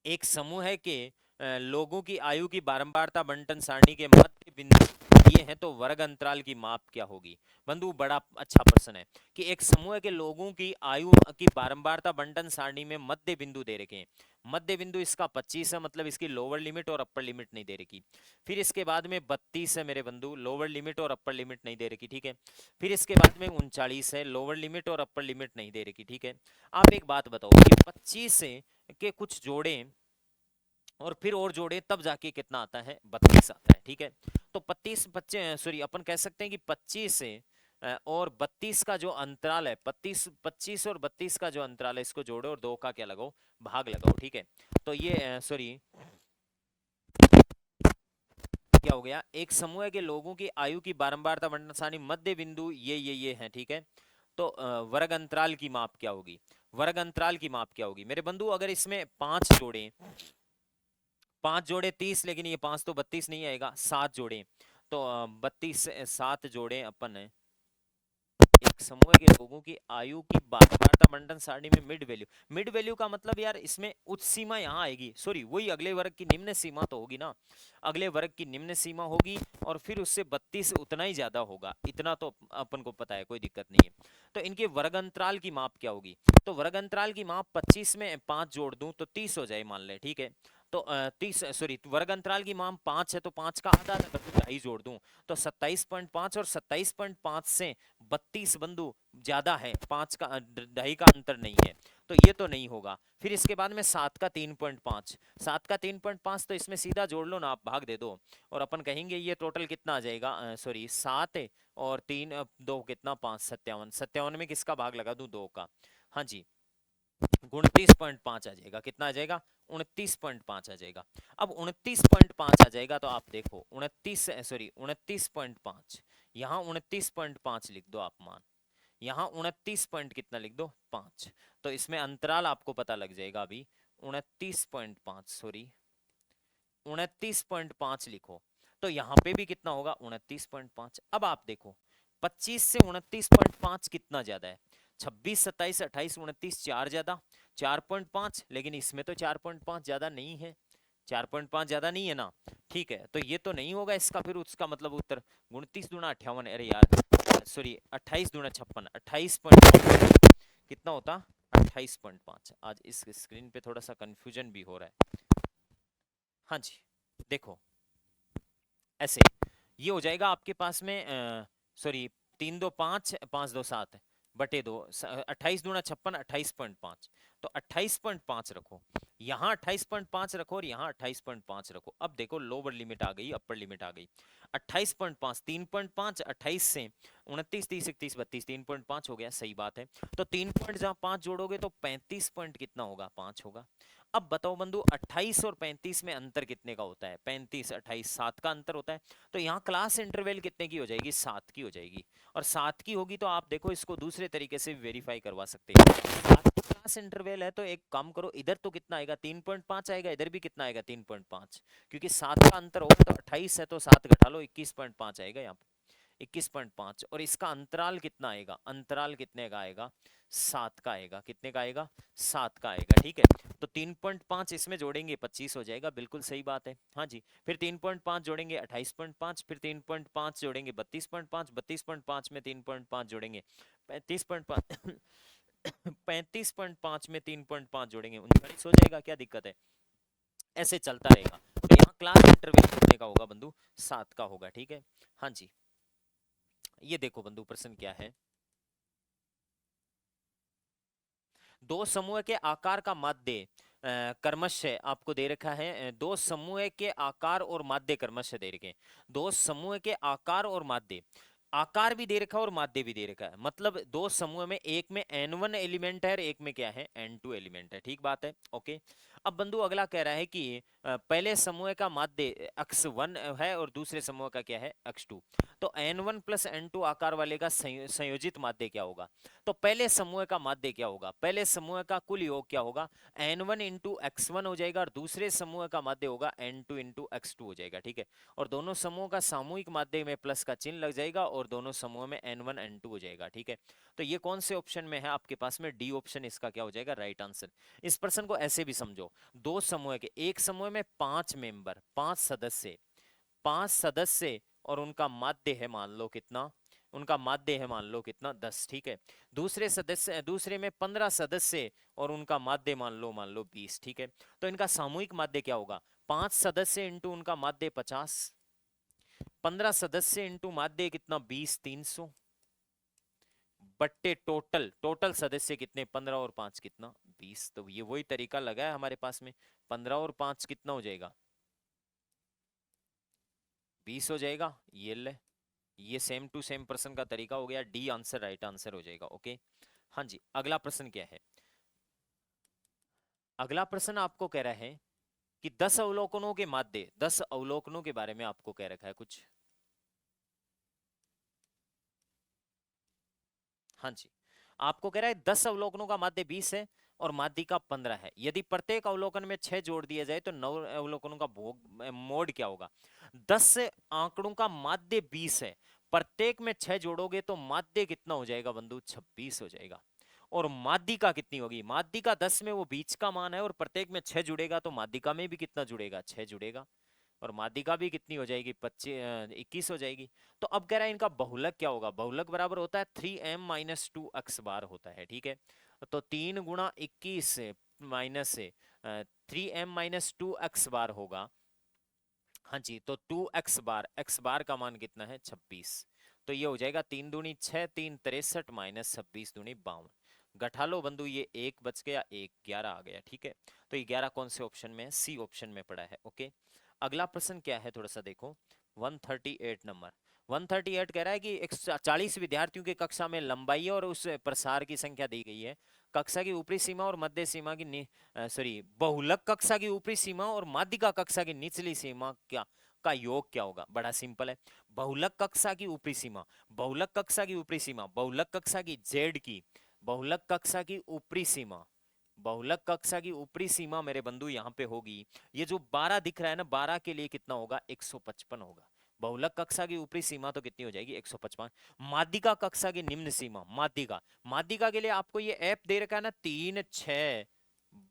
Speaker 1: एक समूह है कि लोगों की आयु की बारंबारता बंटन सारणी के मध्य बिंदु ये है, तो वर्ग अंतराल की माप क्या होगी? बंधु बड़ा अच्छा प्रश्न है कि एक समूह के लोगों की आयु की बारंबारता बंटन सारणी में मध्य बिंदु दे रखे हैं। मध्य बिंदु इसका 25 है, मतलब इसकी लोअर लिमिट और अपर लिमिट नहीं दे रखी। फिर इसके बाद में 32 है मेरे बंधु, लोअर लिमिट और अपर लिमिट नहीं दे रखी, ठीक है। फिर इसके बाद में 39 है, लोअर लिमिट और अपर लिमिट नहीं दे रखी, ठीक है। आप एक बात बताओ कि 25 के कुछ जोड़े और फिर और जोड़े तब जाके कितना आता है? 32 आता है, ठीक है। तो 25 बच्चे, सॉरी अपन कह सकते हैं कि 25 से और 32 का जो अंतराल है, 25 और 32 का जो अंतराल है, इसको जोड़ो और 2 का क्या लगाओ? भाग लगाओ, ठीक है। तो ये सॉरी क्या हो गया? एक समूह के लोगों की आयु की बारंबारता बंटन सारणी मध्य बिंदु ये है, ठीक है। तो वर्ग अंतराल की माप क्या होगी? वर्ग अंतराल की माप क्या होगी मेरे बंधु? अगर इसमें 5 जोड़े, 5 जोड़े 30, लेकिन ये 5 तो 32 नहीं आएगा, 7 जोड़े तो 32 7 जोड़े अपन है। एक समूह के लोगों की आयु की बारंबारता बंटन सारणी में मिड वैल्यू का मतलब यार इसमें उच्च सीमा यहाँ आएगी, सॉरी वही अगले वर्ग की निम्न सीमा तो होगी ना, अगले वर्ग की निम्न सीमा होगी, और फिर उससे 32 उतना ही ज्यादा होगा, इतना तो अपन को पता है, कोई दिक्कत नहीं है। तो इनके वर्ग अंतराल की माप क्या होगी? तो वर्ग अंतराल की माप 25 में 5 जोड़ दूं तो 30 हो जाए मान ले, ठीक है। तो 30 सॉरी वर्ग अंतराल की मान 5 है, तो 5 का आधा अगर 2.5 जोड़ दूं तो 27.5, और 27.5 से 32 बंधु ज्यादा है, 5 का 2.5 का अंतर नहीं है, तो ये तो नहीं होगा। फिर इसके बाद में 7 का 3.5, 7 का 3.5 तो इसमें सीधा जोड़ लो ना आप, भाग दे दो, और अपन कहेंगे ये टोटल कितना आ जाएगा, सॉरी 7 है और 3 2 कितना 5, 57, 57 में किसका भाग लगा दूं, 2 का, हाँ जी 29.5 आ जाएगा, कितना आ जाएगा 29.5 आ जाएगा। अब 29.5 आ जाएगा तो आप देखो 29.5, यहाँ 29.5 लिख दो आप मान, यहाँ 29 पॉइंट कितना लिख दो 5, तो इसमें अंतराल आपको पता लग जाएगा अभी 29.5, सॉरी 29.5 लिखो, तो यहाँ पे भी कितना होगा 29.5। अब आप देखो 25 से 29.5 कितना ज्यादा है, 26 27 28 29, 4 ज्यादा 4.5, लेकिन इसमें तो 4.5 ज्यादा नहीं है, 4.5 ज्यादा नहीं है ना, ठीक है, तो ये तो नहीं होगा इसका, फिर उसका मतलब उत्तर 29 दूना 58, अरे यार सॉरी 28 दूना 56, 28.5 कितना होता 28.5। आज इस स्क्रीन पे थोड़ा सा कंफ्यूजन भी हो रहा है, हाँ जी देखो ऐसे ये हो जाएगा आपके पास में, सॉरी 3 2 5 5 2 7 बटे 2, 28 दूना 56, 28.5, तो 28.5 रखो, यहाँ 28.5 रखो और यहाँ 28.5 रखो। अब देखो लोअर लिमिट आ गई, अपर लिमिट आ गई, 28.5 3.5, 28 से 29 30 31 32 3.5 हो गया, सही बात है, तो 3 पॉइंट जहाँ 5 जोड़ोगे तो 35 पॉइंट कितना होगा 5 होगा। अब बताओ बंधु 28 और 35 में अंतर कितने का होता है, 35 28 7 का अंतर होता है, तो यहाँ क्लास इंटरवल कितने की हो जाएगी 7 की हो जाएगी, और 7 की होगी तो आप देखो इसको दूसरे तरीके से वेरीफाई करवा सकते हैं, 7 क्लास इंटरवल है तो एक काम करो, इधर तो कितना आएगा 3.5 आएगा, इधर भी कितना आएगा 3.5, क्योंकि 7 का अंतर होगा तो 28 है तो 7 घटा लो 21.5 आएगा यहाँ पे, 21.5, और इसका अंतराल कितना आएगा, अंतराल कितने का आएगा 7 का आएगा, कितने का आएगा 7 का आएगा, ठीक है, तो 3.5 इसमें जोड़ेंगे 25 हो जाएगा, बिल्कुल सही बात है, हाँ जी, फिर 3.5 जोड़ेंगे 28.5, फिर 3.5 जोड़ेंगे 32.5, 32.5 में 3.5 जोड़ेंगे 35.5 35.5 में 3.5 जोड़ेंगे 39 हो जाएगा, क्या दिक्कत है, ऐसे चलता रहेगा, तो यहाँ क्लास इंटरवल कितने का होगा बंधु 7 का होगा, ठीक है, हाँ जी। ये देखो बंधु प्रश्न क्या है, दो समूह के आकार का माध्य कर्मश आपको दे रखा है, दो समूह के आकार और माध्य कर्मश दे रखे हैं, दो समूह के आकार और माध्य, आकार भी दे रखा है और माध्य भी दे रखा है, मतलब दो समूह में एक में n1 एलिमेंट है और एक में क्या है n2 एलिमेंट है, ठीक बात है, ओके। अब बंधु अगला कह रहा है कि पहले समूह का माध्य x1 है और दूसरे समूह का क्या है x2, तो n1 प्लस n2 आकार वाले का संयोजित माध्य क्या होगा, तो पहले समूह का माध्य क्या होगा, पहले समूह का कुल योग क्या होगा n1 इंटू x1 हो जाएगा, और दूसरे समूह का माध्य होगा n2 इंटू x2 हो जाएगा, ठीक है, और दोनों समूह का सामूहिक माध्य में प्लस का चिन्ह लग जाएगा और दोनों समूह में n1 n2 हो जाएगा, ठीक है, तो ये कौन से ऑप्शन में है आपके पास में, डी ऑप्शन इसका क्या हो जाएगा राइट आंसर। इस प्रश्न को ऐसे भी समझो, दो समूह के, एक समूह में 5 मेंबर 5 सदस्य, 5 सदस्य और उनका माध्य है मान लो कितना, उनका माध्य है मान लो कितना 10, ठीक है, दूसरे सदस्य, दूसरे में 15 सदस्य और उनका माध्य मान लो 20, ठीक है, तो इनका सामूहिक माध्य क्या होगा, 5 सदस्य इंटू उनका माध्य 50, 15 सदस्य इंटू माध्य कितना 20 300 बट्टे टोटल, टोटल सदस्य कितने 15 और 5 कितना 20, तो ये वही तरीका लगा है हमारे पास में, 15 और 5 कितना हो जाएगा 20 हो जाएगा, ये ले, ये सेम टू सेम प्रश्न का तरीका हो गया, डी आंसर राइट आंसर हो जाएगा, ओके। हाँ जी अगला प्रश्न क्या है, अगला प्रश्न आपको कह रहा है कि 10 अवलोकनों के माध्य, 10 अवलोकनों के बारे में आपको कह रखा है कुछ, हाँ जी आपको कह रहा है 10 अवलोकनों का माध्य 20 है और माध्य का 15 है, यदि प्रत्येक अवलोकन में 6 जोड़ दिया जाए तो 9 अवलोकनों का भोग मोड क्या होगा, 10 आंकड़ों का माध्य 20 है, प्रत्येक में 6 जोड़ोगे तो माध्य कितना हो जाएगा बंधु 26 हो जाएगा, और माध्यिका कितनी होगी, माध्यिका 10 में वो बीच का मान है और प्रत्येक में 6 जुड़ेगा तो माध्यिका में भी कितना जुड़ेगा 6 जुड़ेगा, और माध्यिका भी कितनी हो जाएगी 21 हो जाएगी। तो अब कह रहा है इनका बहुलक क्या होगा, बहुलक बराबर होता है 3m माइनस 2x बार होता है, ठीक है, तो 3 गुणा 21 माइनस 3m माइनस 2x बार होगा। हाँ जी, तो 2x बार, x बार का मान कितना है 26, तो ये हो जाएगा 3 दूनी 6, 3 63 माइनस 26 दूनी 52। घटा लो बंधु, ये एक बच गया, एक 11 आ गया। ठीक है, तो ये 11 कौन से ऑप्शन में है? सी ऑप्शन में पड़ा है। ओके, अगला प्रश्न क्या है थोड़ा सा देखो, 138 नंबर। 138 कह रहा है कि 140 विद्यार्थियों की कक्षा में लंबाई और उस प्रसार की संख्या दी गई है। कक्षा की ऊपरी सीमा और मध्य सीमा की सॉरी बहुलक कक्षा की ऊपरी सीमा और माध्यिका कक्षा की निचली सीमा क्या का योग क्या होगा? बड़ा सिंपल है, बहुलक कक्षा की ऊपरी सीमा, बहुलक कक्षा की ऊपरी सीमा, बहुलक कक्षा की जेड की, बहुलक कक्षा की ऊपरी सीमा, बहुलक कक्षा की ऊपरी सीमा मेरे बंधु यहाँ पे होगी। ये जो 12 दिख रहा है ना, 12 के लिए कितना होगा? 155 होगा। बहुलक कक्षा की ऊपरी सीमा तो कितनी हो जाएगी? 155। माध्यिका कक्षा की निम्न सीमा, माध्यिका, माध्यिका के लिए आपको ये ऐप दे रखा है ना, 3 6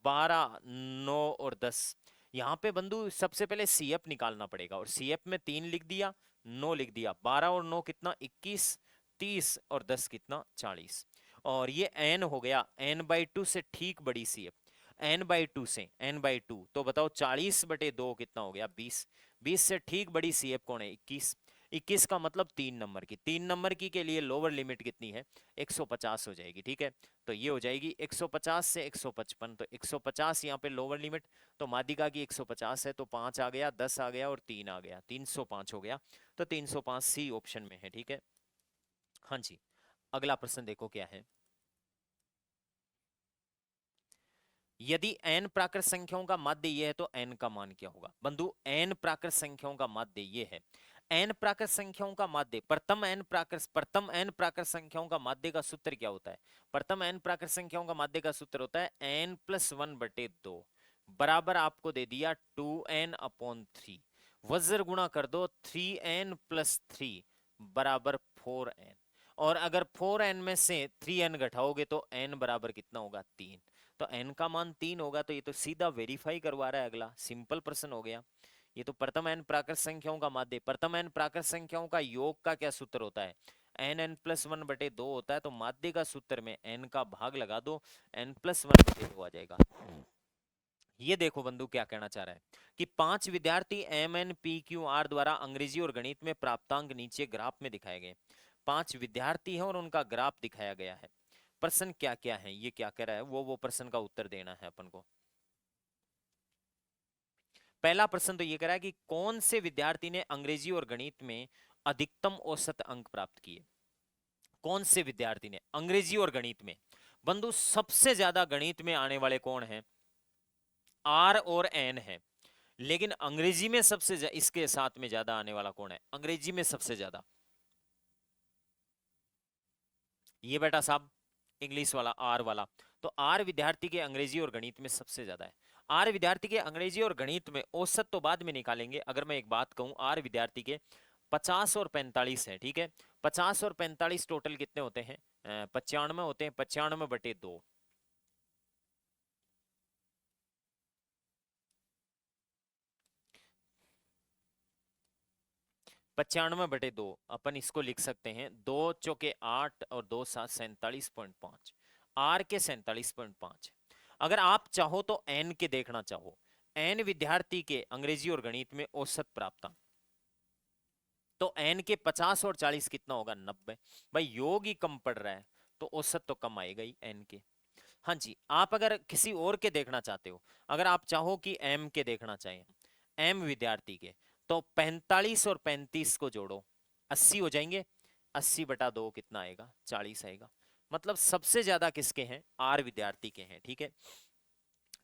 Speaker 1: 12 9 और 10। यहाँ पे बंधु सबसे पहले सीएफ निकालना पड़ेगा, और सीएफ में 3 लिख दिया, 9 लिख दिया, 12 और 9 कितना? 21, 30 और 10 कितना? 40। और ये n हो गया, n/2 से ठीक बड़ी सीएफ, n/2 से, n/2 तो बताओ 40/2 कितना हो गया? 20। 20 से ठीक बड़ी सीएफ कौन है? 21। 21 का मतलब 3 नंबर की, 3 नंबर की के लिए लोअर लिमिट कितनी है? 150 हो जाएगी। ठीक है, तो ये हो जाएगी 150 से 155, तो 150 यहाँ पे लोअर लिमिट, तो माध्यिका की 150 है, तो 5 आ गया, 10 आ गया और 3 आ गया, 305 हो गया। तो 305 सी ऑप्शन में है। ठीक है, हाँ जी, अगला प्रश्न देखो क्या है। यदि n प्राकृत संख्याओं का माध्य ये है तो n का मान क्या होगा? बंधु n प्राकृत संख्याओं का माध्य ये है, n प्राकृत संख्याओं का माध्य, प्रथम n प्राकृत संख्याओं का माध्य का सूत्र क्या होता है? प्रथम n प्राकृत संख्याओं का माध्य का सूत्र होता है n+1/2 बराबर आपको दे दिया 2n/3, वज्र गुणा कर दो 3n+3 बराबर 4n, और अगर 4n में से 3n घटाओगे तो n बराबर कितना होगा? 3। तो n का मान 3 होगा, तो ये तो सीधा वेरीफाई करवा रहा है। अगला सिंपल प्रश्न हो गया। ये तो प्रथम n प्राकृत संख्याओं का माध्य, प्रथम n प्राकृत संख्याओं का योग का क्या सूत्र होता है? n+1/2 होता है, तो माध्य का सूत्र में n का भाग लगा दो, n+1/2 आ जाएगा। ये देखो बंधु क्या कहना चाह रहा है कि 5 विद्यार्थी MNPQR द्वारा अंग्रेजी और गणित में प्राप्तांक नीचे ग्राफ में दिखाए गए। 5 विद्यार्थी हैं और उनका ग्राफ दिखाया गया है। प्रश्न क्या क्या है, ये क्या कह रहा है, वो प्रश्न का उत्तर देना है अपन को। पहला प्रश्न तो ये कह रहा है कि कौन से विद्यार्थी ने अंग्रेजी और गणित में अधिकतम औसत अंक प्राप्त किए? कौन से विद्यार्थी ने अंग्रेजी और गणित में? बंधु सबसे ज्यादा गणित में आने वाले कौन है? आर और एन है, लेकिन अंग्रेजी में सबसे इसके साथ में ज्यादा आने वाला कौन है? अंग्रेजी में सबसे ज्यादा ये बेटा साहब इंग्लिश वाला आर वाला, तो आर विद्यार्थी के अंग्रेजी और गणित में सबसे ज्यादा है। आर विद्यार्थी के अंग्रेजी और गणित में औसत तो बाद में निकालेंगे। अगर मैं एक बात कहूं, आर विद्यार्थी के 50 और 45 है। ठीक है, 50 और 45 टोटल कितने होते हैं? 95 होते हैं, 95/2। 95/2 अपन इसको लिख सकते हैं, 2 चौके 8 और 2 7 47.5, आर के 47.5। अगर आप चाहो तो एन के देखना चाहो, एन विद्यार्थी के अंग्रेजी और गणित में औसत प्राप्तांक, तो एन के 50 और 40 कितना होगा? 90। भाई योग ही कम पड़ रहा है, तो औसत तो कम आएगा ही एन के। हाँ जी, आप अगर किसी और के देखना चाहते हो, अगर आप चाहो कि एम के देखना चाहें, एम विद्यार्थी के, तो 45 और 35 को जोड़ो, 80 हो जाएंगे, 80/2 कितना आएगा? 40 आएगा। मतलब सबसे ज्यादा किसके हैं? आर विद्यार्थी के हैं। ठीक है,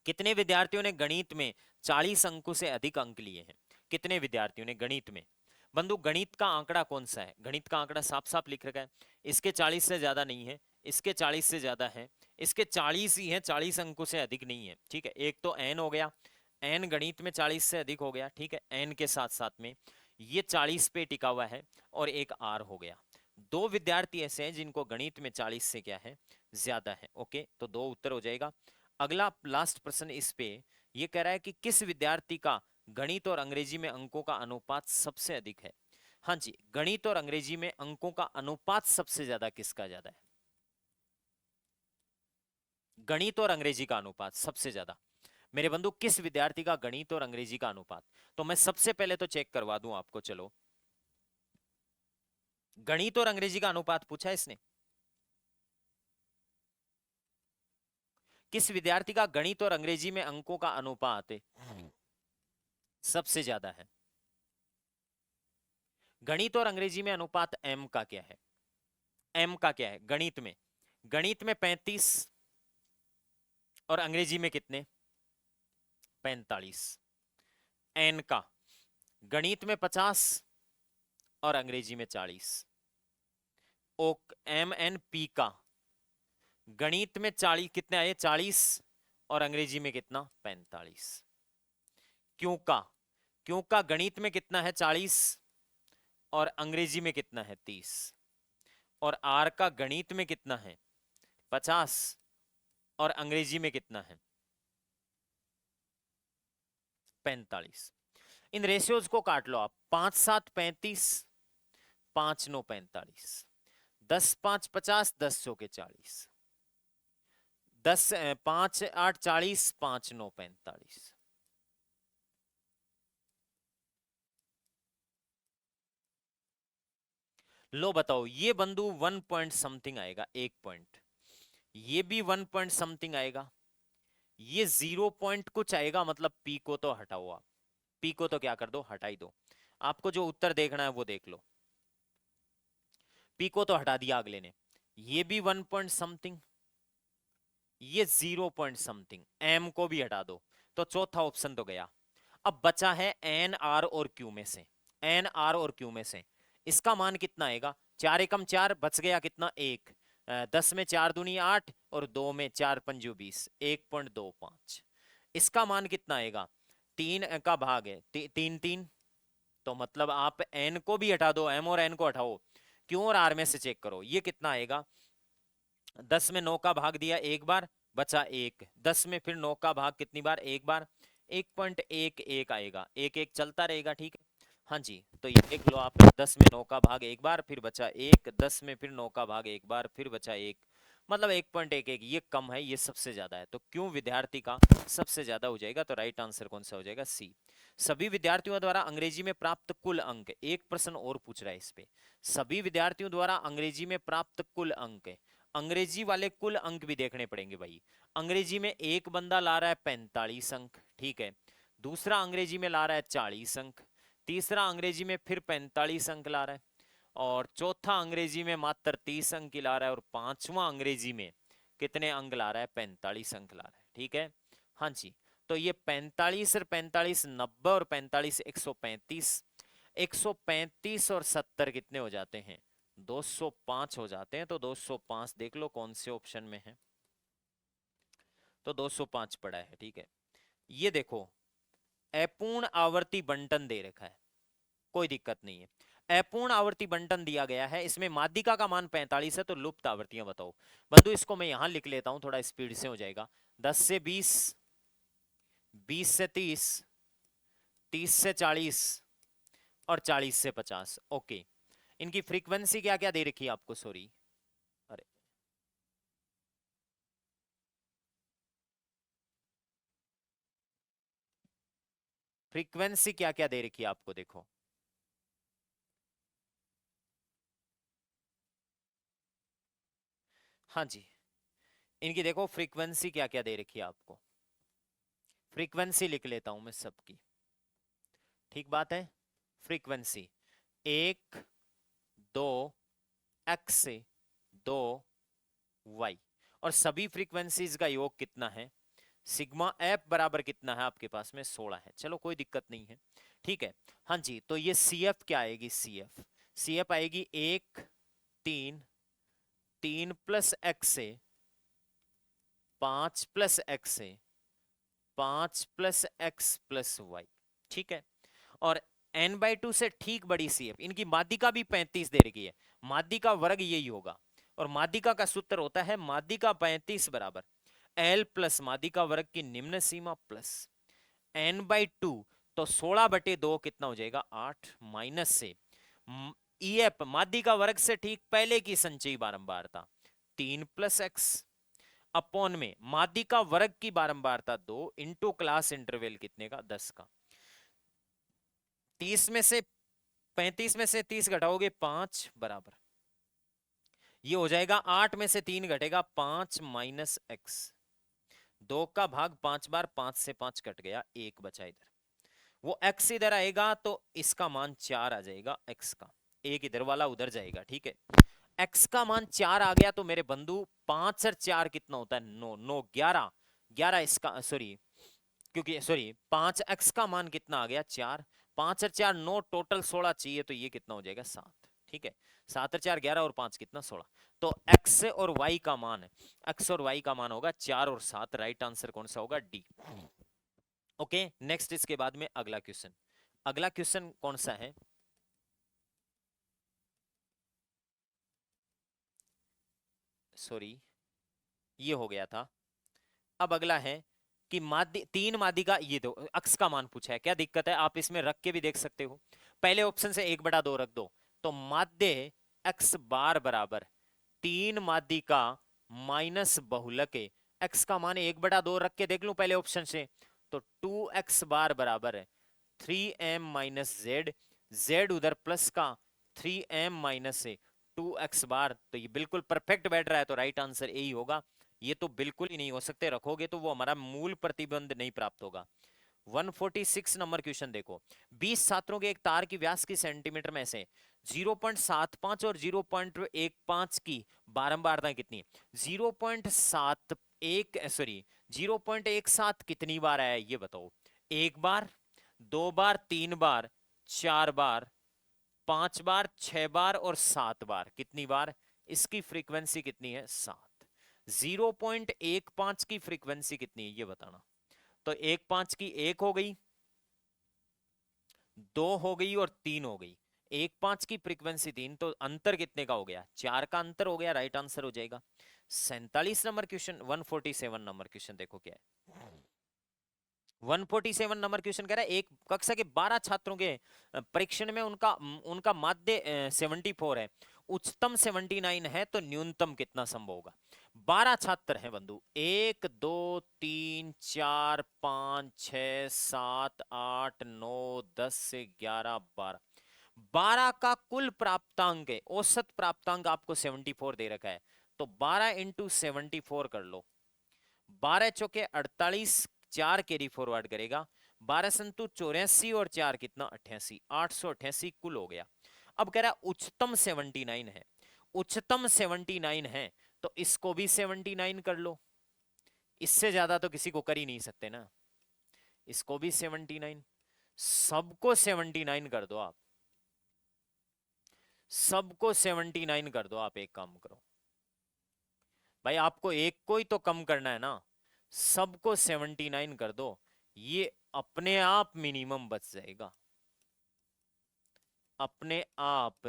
Speaker 1: कितने विद्यार्थियों ने गणित में 40 अंकों से अधिक अंक लिए हैं? कितने विद्यार्थियों ने गणित में? बंधु गणित का आंकड़ा कौन सा है? गणित का आंकड़ा साफ साफ लिख रखा है, इसके 40 से ज्यादा नहीं है, इसके 40 से ज्यादा है, इसके 40 ही है, 40 अंकों से अधिक नहीं है। ठीक है, एक तो एन हो गया, एन गणित में 40 से अधिक हो गया। ठीक है, एन के साथ साथ में ये 40 पे टिका हुआ है, और एक आर हो गया। दो विद्यार्थी ऐसे हैं जिनको गणित में 40 से क्या है? ज्यादा है। ओके, तो 2 उत्तर हो जाएगा। अगला लास्ट प्रश्न इस पे ये कह रहा है कि किस विद्यार्थी का गणित और अंग्रेजी में अंकों का अनुपात सबसे अधिक है? हाँ जी, गणित और अंग्रेजी में अंकों का अनुपात सबसे ज्यादा किसका ज्यादा है? गणित और अंग्रेजी का अनुपात सबसे ज्यादा मेरे बंधु किस विद्यार्थी का गणित और अंग्रेजी का अनुपात। तो मैं सबसे पहले तो चेक करवा दूं आपको, चलो गणित और अंग्रेजी का अनुपात पूछा है इसने। किस विद्यार्थी का गणित और अंग्रेजी में अंकों का अनुपात सबसे ज्यादा है। गणित और अंग्रेजी में अनुपात m का क्या है, m का क्या है गणित में। गणित में 35 और अंग्रेजी में कितने 45। n का गणित में 50 और अंग्रेजी में 40। ओ एम एन पी का गणित में 40 कितने आए 40 और अंग्रेजी में कितना 45। क्यों का गणित में कितना है 40 और अंग्रेजी में कितना है 30। और आर का गणित में कितना है 50 और अंग्रेजी में कितना है 45। इन रेशियोज को काट लो आप। 5 7 35, 5 9 45, 10 5 50, 10 100 के 40, 10 5 8 40, 5 9 45। लो बताओ, ये बंधु 1 पॉइंट समथिंग आएगा, 1 पॉइंट। ये भी 1 पॉइंट समथिंग आएगा। ये 0 पॉइंट कुछ आएगा, मतलब पी को तो हटाओ आप। पी को तो क्या कर दो, हटा ही दो। आपको जो उत्तर देखना है वो देख लो। पी को तो हटा दिया अगले ने। ये भी 1 पॉइंट समथिंग, ये 0 पॉइंट समथिंग, एम को भी हटा दो। तो चौथा ऑप्शन तो गया। अब बचा है एन आर और क्यू में से। एन आर और क्यू में से इसका मान कितना आएगा। 4 एकम 4, बच गया कितना 1। 10 में 4 दूनी 8 और 2 में 4 पंजू 20, 1.25। इसका मान कितना आएगा, 3 का भाग है 3 3। तो मतलब आप एन को भी हटा दो, एम और एन को हटाओ, क्यू और आर में से चेक करो ये कितना आएगा। 10 में 9 का भाग दिया एक बार, बचा 1। 10 में फिर 9 का भाग कितनी बार, एक बार, 1.11 आएगा। 1 1 चलता रहेगा, ठीक है। हाँ जी, तो ये देख लो आप, 10 में 9 का भाग एक बार फिर बचा 1, 10 में फिर 9 का भाग एक बार फिर बचा 1, मतलब 1.11। ये कम है, ये सबसे ज्यादा है। तो क्यों विद्यार्थी का सबसे ज्यादा हो जाएगा। तो राइट आंसर कौन सा हो जाएगा, सी। सभी विद्यार्थियों द्वारा अंग्रेजी में प्राप्त कुल अंक, एक प्रश्न और पूछ रहा है इस पे। सभी विद्यार्थियों द्वारा अंग्रेजी में प्राप्त कुल अंक, अंग्रेजी वाले कुल अंक भी देखने पड़ेंगे भाई। अंग्रेजी में एक बंदा ला रहा है 45 अंक, ठीक है। दूसरा अंग्रेजी में ला रहा है 40 अंक, तीसरा अंग्रेजी में फिर 45 अंक ला रहा है, और चौथा अंग्रेजी में मात्र 30 अंक की ला रहा है, और पांचवा अंग्रेजी में कितने अंक ला रहा है, 45 अंक ला रहा है, ठीक है। हाँ जी, तो ये 45 और 45 90, और 45 135, 135 और 70 कितने हो जाते हैं, 205 हो जाते हैं। तो 205 देख लो कौन से ऑप्शन में है। तो 205 पड़ा है, ठीक है। ये देखो, अपूर्ण आवर्ती बंटन दे रखा है, कोई दिक्कत नहीं है। अपूर्ण आवर्ती बंटन दिया गया है, इसमें माध्यिका का मान 45 है। तो लुप्त आवर्तियां बताओ। बंधु इसको मैं यहां लिख लेता हूं, थोड़ा स्पीड से हो जाएगा। 10 से 20, 20 से 30, 30 से 40 और 40 से 50। ओके, इनकी फ्रीक्वेंसी क्या क्या दे रखी है आपको, सॉरी, अरे फ्रीक्वेंसी क्या क्या दे रखी है आपको, देखो। हाँ जी, इनकी देखो फ्रीक्वेंसी क्या क्या दे रखी है आपको। फ्रीक्वेंसी लिख लेता हूं मैं सबकी, ठीक बात है। फ्रीक्वेंसी 1 2 एक्स से 2 वाई, और सभी फ्रीक्वेंसीज का योग कितना है, सिग्मा एफ बराबर कितना है आपके पास में 16 है। चलो कोई दिक्कत नहीं है, ठीक है। हाँ जी, तो ये सी एफ क्या आएगी, सी एफ आएगी 1 3 3 प्लस एक्स से 5 प्लस एक्स से 5 प्लस एक्स प्लस वाई, ठीक है। और n/2 से ठीक बड़ी सी एफ, इनकी माध्यिका भी 35 दे रखी है, माध्यिका वर्ग यही होगा। और माध्यिका का सूत्र होता है माध्यिका 35 बराबर l प्लस माध्यिका वर्ग की निम्न सीमा प्लस n/2। तो 16/2 कितना हो जाएगा 8, माइनस से EF माध्यिका वर्ग से ठीक पहले की संचयी बारंबारता 3 प्लस एक्स। अपॉन में माध्य का वर्ग की बारंबारता 2 इंटू क्लास इंटरवल कितने का 10 का। 30 में से 35 में से 30 घटाओगे 5 बराबर, ये हो जाएगा 8 में से 3 घटेगा 5 माइनस एक्स। 2 का भाग 5 बार, 5 से 5 कट गया, 1 बचा इधर। वो x इधर आएगा तो इसका मान 4 आ जाएगा x का, एक इधर वाला उधर जाएगा, ठीक है। x का मान 4 आ गया तो मेरे बंधु 5 और 4 कितना होता है 9, 9 11, 11 इसका सॉरी, क्योंकि सॉरी 5x का मान कितना आ गया 4, 5 और 4 9, टोटल 16 चाहिए, तो ये कितना हो जाएगा 7, ठीक है। 7 और 4 11 और 5 कितना 16, तो x और y का मान है, x और y का मान होगा 4 और 7, राइट आंसर कौन सा होगा डी। ओके नेक्स्ट, इसके बाद में अगला क्वेश्चन, अगला क्वेश्चन कौन सा है, सॉरी ये हो गया था। अब अगला है कि माध्य, तीन माध्य का ये दो अक्स का मान पूछा है, क्या दिक्कत है, आप इसमें रख के भी देख सकते हो। पहले ऑप्शन से 1/2 रख दो, तो माध्य एक्स बार बराबर तीन माध्य का माइनस बहुलक एक्स का मान 1/2 रख के देख लूं पहले ऑप्शन से, तो 2x बार बराबर है 3m माइनस जेड, जेड उधर प्लस का 3m माइनस से 2x बार, तो ये बिल्कुल परफेक्ट बैठ रहा है, तो राइट आंसर यही होगा। ये तो बिल्कुल ही नहीं हो सकते, रखोगे तो वो हमारा मूल प्रतिबंध नहीं प्राप्त होगा। 146 नंबर क्वेश्चन देखो, 20 छात्रों के एक तार की व्यास की सेंटीमीटर में से 0.75 और 0.15 की बारंबारता कितनी है। 0.71 सॉरी 0.17 कितनी बार आया ये बताओ, एक बार, दो बार, तीन बार, चार बार, पांच बार, छह बार और सात बार, कितनी बार, इसकी फ्रीक्वेंसी कितनी है 7। 0.15 की फ्रीक्वेंसी कितनी है ये बताना, तो 1.5 की एक हो गई, दो हो गई और तीन हो गई, 1.5 की फ्रीक्वेंसी 3, तो अंतर कितने का हो गया 4 का अंतर हो गया, राइट आंसर हो जाएगा। 47 नंबर क्वेश्चन, 147 नंबर क्वेश्चन देखो क्या है। 147 नंबर क्वेश्चन कह रहा है एक कक्षा के 12 छात्रों के परीक्षण में उनका उनका माध्य 74 है, उच्चतम 79 है, तो न्यूनतम कितना संभव होगा। 12 छात्र हैं बंधु, 1 2 3 4 5 6 7 8 9 10 से 11 12, 12 का कुल प्राप्तांक है, औसत प्राप्तांक आपको 74 दे रखा है, तो 12 इंटू 74 कर लो, 12 चौके 48, 4 कैरी फॉरवर्ड करेगा, 12 संतु 84 और 4 कितना 88, 888 कुल हो गया। अब कह रहा है उच्चतम 79 है, उच्चतम 79 है, तो इसको भी 79 कर लो, इससे ज्यादा तो किसी को कर ही नहीं सकते ना, इसको भी 79, सबको 79 कर दो आप, सबको 79 कर दो आप, एक काम करो भाई, आपको एक को ही तो कम करना है ना, सबको 79 कर दो, ये अपने आप मिनिमम बच जाएगा, अपने आप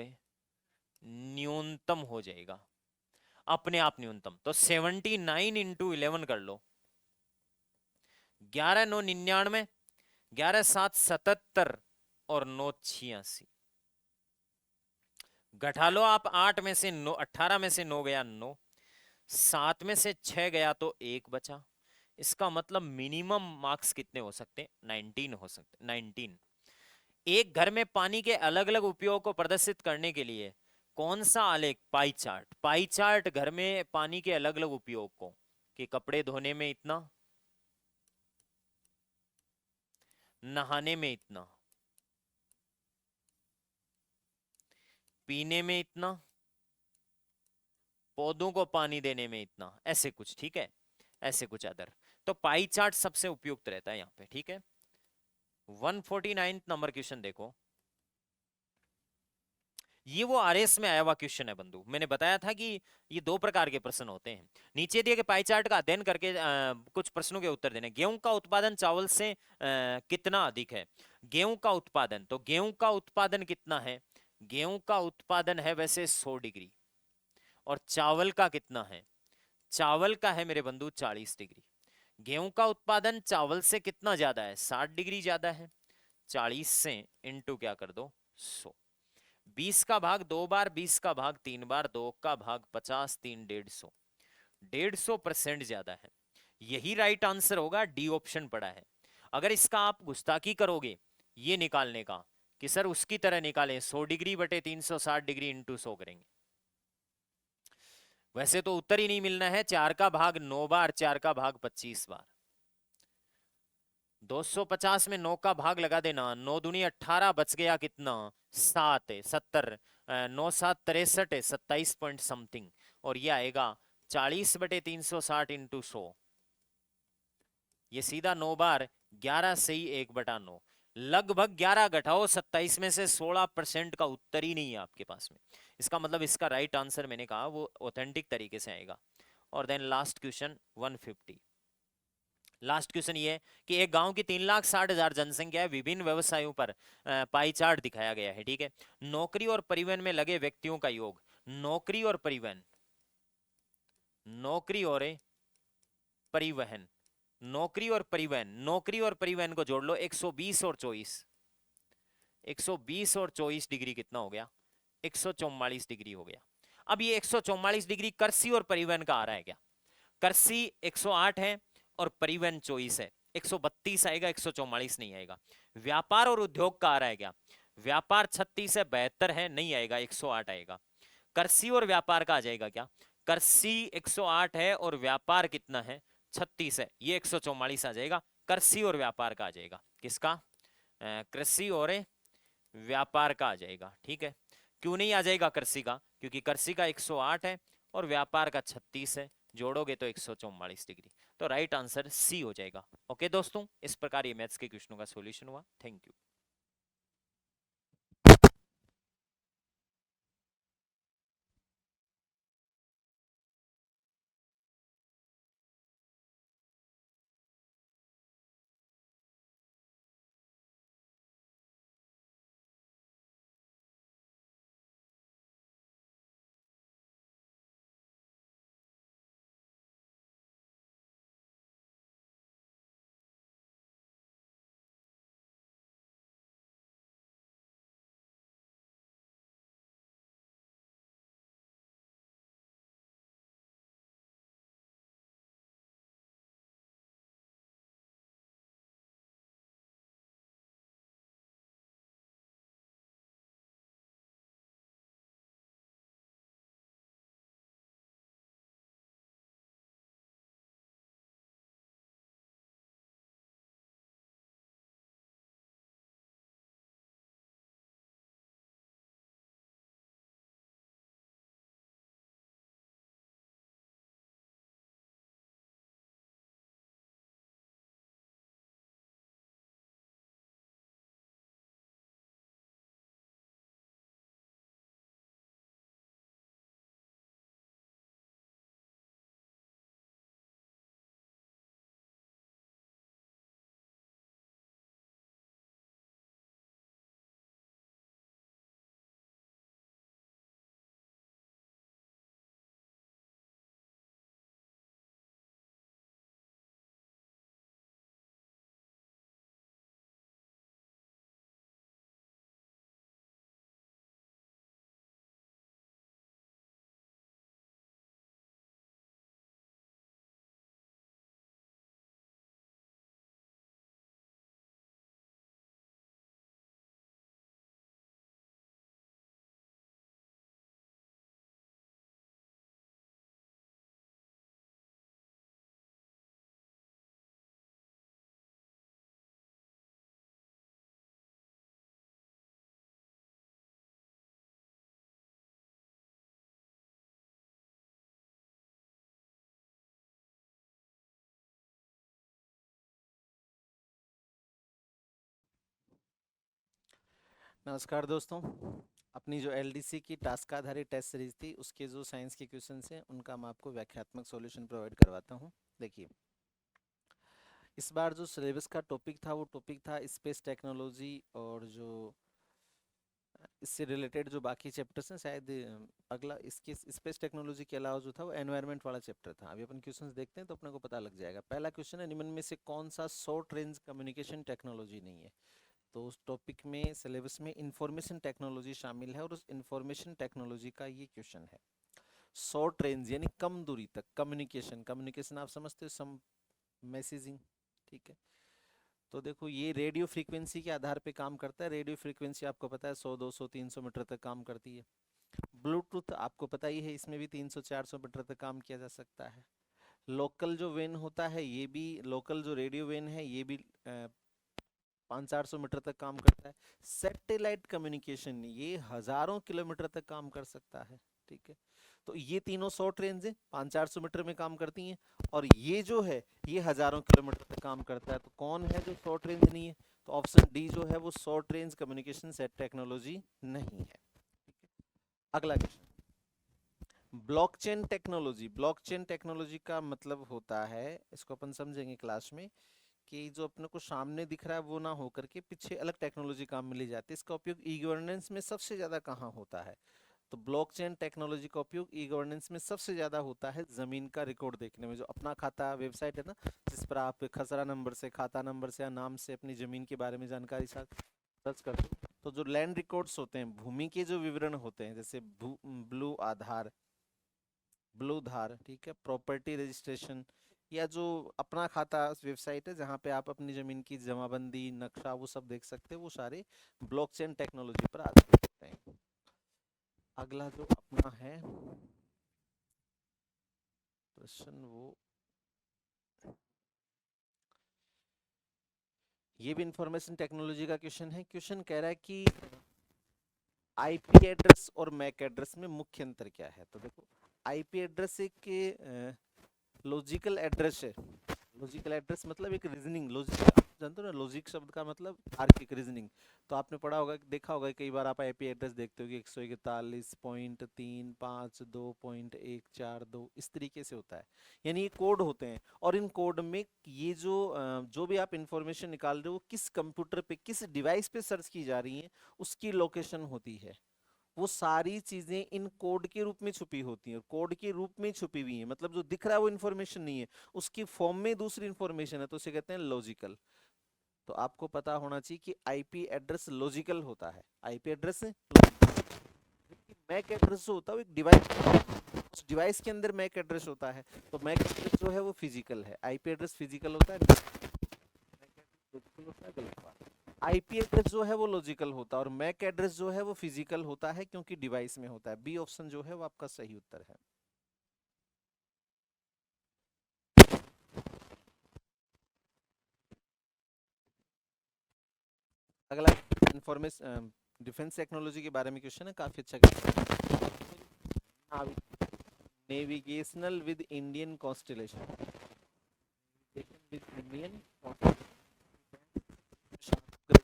Speaker 1: न्यूनतम हो जाएगा, अपने आप न्यूनतम, तो 79 इंटू 11 कर लो, 11 9 99, 11 7 77 और 9 86, घटा लो आप, 8 में से 9, 18 में से 9 गया 9, 7 में से 6 गया तो 1 बचा, इसका मतलब मिनिमम मार्क्स कितने हो सकते हैं 19 हो सकते, 19। एक घर में पानी के अलग अलग उपयोग को प्रदर्शित करने के लिए कौन सा आलेख, पाई चार्ट, पाई चार्ट घर में पानी के अलग अलग उपयोग को, कि कपड़े धोने में इतना, नहाने में इतना, पीने में इतना, पौधों को पानी देने में इतना, ऐसे कुछ, ठीक है, ऐसे कुछ अदर, तो पाई चार्ट सबसे उपयुक्त रहता है यहाँ पे, ठीक है। 149 नंबर क्वेश्चन देखो, ये वो आरएस में आया हुआ क्वेश्चन है बंधु, मैंने बताया था कि ये दो प्रकार के प्रश्न होते हैं, नीचे दिए गए पाई चार्ट का अध्ययन करके कुछ प्रश्नों के उत्तर देने। गेहूं का उत्पादन चावल से कितना अधिक है, गेहूं का उत्पादन, तो गेहूं का उत्पादन कितना है, गेहूं का उत्पादन है वैसे 100 डिग्री, और चावल का कितना है, चावल का है मेरे बंधु 40 डिग्री। गेहूं का उत्पादन चावल से कितना ज्यादा है, 60 डिग्री ज्यादा है, 40 से इंटू क्या कर दो 100, 20 का भाग 2 बार, 20 का भाग 3 बार, 2 का भाग 50, 3 150, 150% ज्यादा है। यही राइट आंसर होगा, डी ऑप्शन पड़ा है। अगर इसका आप गुस्ताखी करोगे ये निकालने का कि सर उसकी तरह निकालें 100 डिग्री बटे 360 डिग्री इंटू 100 करेंगे, वैसे तो उत्तर ही नहीं मिलना है। 4 का भाग 9 बार, 4 का भाग 25 बार, 250 में 9 का भाग लगा देना, 9 दूनी 18, बच गया कितना 7 है 70, 9 7 63 है 27 पॉइंट समथिंग, और ये आएगा 40 बटे 360 इंटू 100। ये सीधा 9 बार 11 से ही 1/9, लगभग 11 घटाओ 27 में से 16% का उत्तर ही नहीं है आपके पास में। इसका मतलब इसका राइट आंसर मैंने कहा वो ऑथेंटिक तरीके से आएगा। और then last question 150। Last question ये है कि एक गांव की 3,60,000 जनसंख्या है, विभिन्न व्यवसायों पर पाई चार्ट दिखाया गया है, ठीक है। नौकरी और परिवहन में लगे व्यक्तियों का योग, नौकरी और परिवहन, नौकरी और परिवहन, नौकरी और परिवहन, नौकरी और परिवहन को जोड़ लो, 120 और 24, 120 और 24 डिग्री कितना हो गया 144 डिग्री हो गया। अब ये 144 डिग्री कृषि और परिवहन का आ रहा है क्या? कृषि 108 है और परिवहन 24 है, 132 आएगा, 144 नहीं आएगा। व्यापार और उद्योग का आ रहा है क्या? व्यापार 36 है, 72 है, नहीं आएगा, 108 आएगा। कृषि और व्यापार का आ जाएगा क्या? कृषि 108 है और व्यापार कितना है 36 है, ये 144 आ जाएगा। कृषि और व्यापार का आ जाएगा, किसका? कृषि और व्यापार का आ जाएगा, ठीक है। क्यों नहीं आ जाएगा कृषि का? क्योंकि कृषि का 108 है और व्यापार का 36 है, जोड़ोगे तो 144 डिग्री। तो राइट आंसर सी हो जाएगा। ओके दोस्तों, इस प्रकार ये मैथ्स के क्वेश्चनों का सॉल्यूशन हुआ। Thank you.
Speaker 2: नमस्कार दोस्तों। अपनी जो एलडीसी की टास्क आधारित टेस्ट सीरीज थी उसके जो साइंस के क्वेश्चन हैं उनका मैं आपको व्याख्यात्मक सॉल्यूशन प्रोवाइड करवाता हूं। देखिए, इस बार जो सिलेबस का टॉपिक था वो टॉपिक था स्पेस टेक्नोलॉजी, और जो इससे रिलेटेड जो बाकी चैप्टर्स हैं शायद अगला इसके स्पेस टेक्नोलॉजी के अलावा जो था वो एनवायरनमेंट वाला चैप्टर था। अभी अपन क्वेश्चंस देखते हैं तो अपने को पता लग जाएगा। पहला क्वेश्चन है, निम्न में से कौन सा शॉर्ट रेंज कम्युनिकेशन टेक्नोलॉजी नहीं है? तो उस टॉपिक में सिलेबस में इंफॉर्मेशन टेक्नोलॉजी शामिल है और उस इंफॉर्मेशन टेक्नोलॉजी का ये क्वेश्चन है। शॉर्ट रेंज यानी कम दूरी तक कम्युनिकेशन, कम्युनिकेशन आप समझते हो, सम मैसेजिंग, ठीक है। तो देखो ये रेडियो फ्रीक्वेंसी के आधार पे काम करता है। रेडियो फ्रीक्वेंसी आपको पता है 100 200 300 मीटर तक काम करती है। ब्लूटूथ आपको पता ही है, इसमें भी 300 400 मीटर तक काम किया जा सकता है। लोकल जो वेन होता है, ये भी लोकल जो रेडियो वेन है ये भी 500-400 मीटर तक काम करता है। सैटेलाइट कम्युनिकेशन ये हजारों किलोमीटर तक काम कर सकता है, ठीक है। तो ये तीनों शॉर्ट रेंज है, 500-400 मीटर में काम करती हैं, और ये जो है ये हजारों किलोमीटर तक काम करता है। तो कौन है जो शॉर्ट रेंज नहीं है? तो ऑप्शन डी जो है वो short range communication set technology नहीं है, ठीक है। अगला question, blockchain technology. Blockchain technology का मतलब होता है, इसको अपन समझेंगे क्लास में, कि जो अपने को सामने दिख रहा है वो ना होकर के पीछे अलग टेक्नोलॉजी काम में ली जाती है। इसका उपयोग ई गवर्नेंस में सबसे ज्यादा कहाँ होता है? तो ब्लॉकचेन टेक्नोलॉजी का उपयोग ई गवर्नेंस में सबसे ज्यादा होता है जमीन का रिकॉर्ड देखने में। जो अपना खाता वेबसाइट है ना, जिस पर आप खसरा नंबर से, खाता नंबर से या नाम से अपनी जमीन के बारे में जानकारी सर्च करते हो, तो जो लैंड रिकॉर्ड्स होते हैं, भूमि के जो विवरण होते हैं, जैसे ब्लू धार, ठीक है, प्रॉपर्टी रजिस्ट्रेशन, या जो अपना खाता वेबसाइट है जहाँ पे आप अपनी जमीन की जमाबंदी, नक्शा, वो सब देख सकते हैं, वो सारे ब्लॉकचेन टेक्नोलॉजी पर आधारित होते हैं। अगला जो अपना है प्रश्न, वो ये भी इंफॉर्मेशन टेक्नोलॉजी का क्वेश्चन है। क्वेश्चन कह रहा है कि आईपी एड्रेस और मैक एड्रेस में मुख्य अंतर क्या है? तो देखो, आईपी एड्रेस एक लॉजिकल एड्रेस है। लॉजिकल एड्रेस मतलब एक रीजनिंग, लॉजिक आप जानते हो ना, लॉजिक शब्द का मतलब तार्किक, रीजनिंग। तो आपने पढ़ा होगा, देखा होगा, कई बार आप आईपी एड्रेस देखते हो कि 141.352.142 इस तरीके से होता है, यानी ये कोड होते हैं। और इन कोड में ये जो भी आप इंफॉर्मेशन निकाल रहे हो, किस कंप्यूटर पे, किस डिवाइस पे सर्च की जा रही है, उसकी लोकेशन होती है। वो सारी चीजें इन कोड के रूप में छुपी होती हैं, कोड के रूप में छुपी हुई हैं, मतलब जो दिख रहा है वो इन्फॉर्मेशन नहीं है, उसकी फॉर्म में दूसरी इन्फॉर्मेशन है, तो उसे कहते हैं लॉजिकल। तो आपको पता होना चाहिए कि आईपी एड्रेस लॉजिकल होता है, आईपी एड्रेस मैक एड्रेस जो होता है वो एक डिवाइस, उस डिवाइस के अंदर मैक एड्रेस होता है। तो मैक एड्रेस जो है वो फिजिकल है, आईपी एड्रेस फिजिकल होता है, लॉजिकल होता है, गलत बात। आईपी एड्रेस जो है वो लॉजिकल होता है, और मैक एड्रेस जो है वो फिजिकल होता है, क्योंकि डिवाइस में होता है। बी ऑप्शन जो है वो आपका सही उत्तर है। अगला इंफॉर्मेशन डिफेंस टेक्नोलॉजी के बारे में क्वेश्चन है, काफी अच्छा question. Navigational with Indian constellation,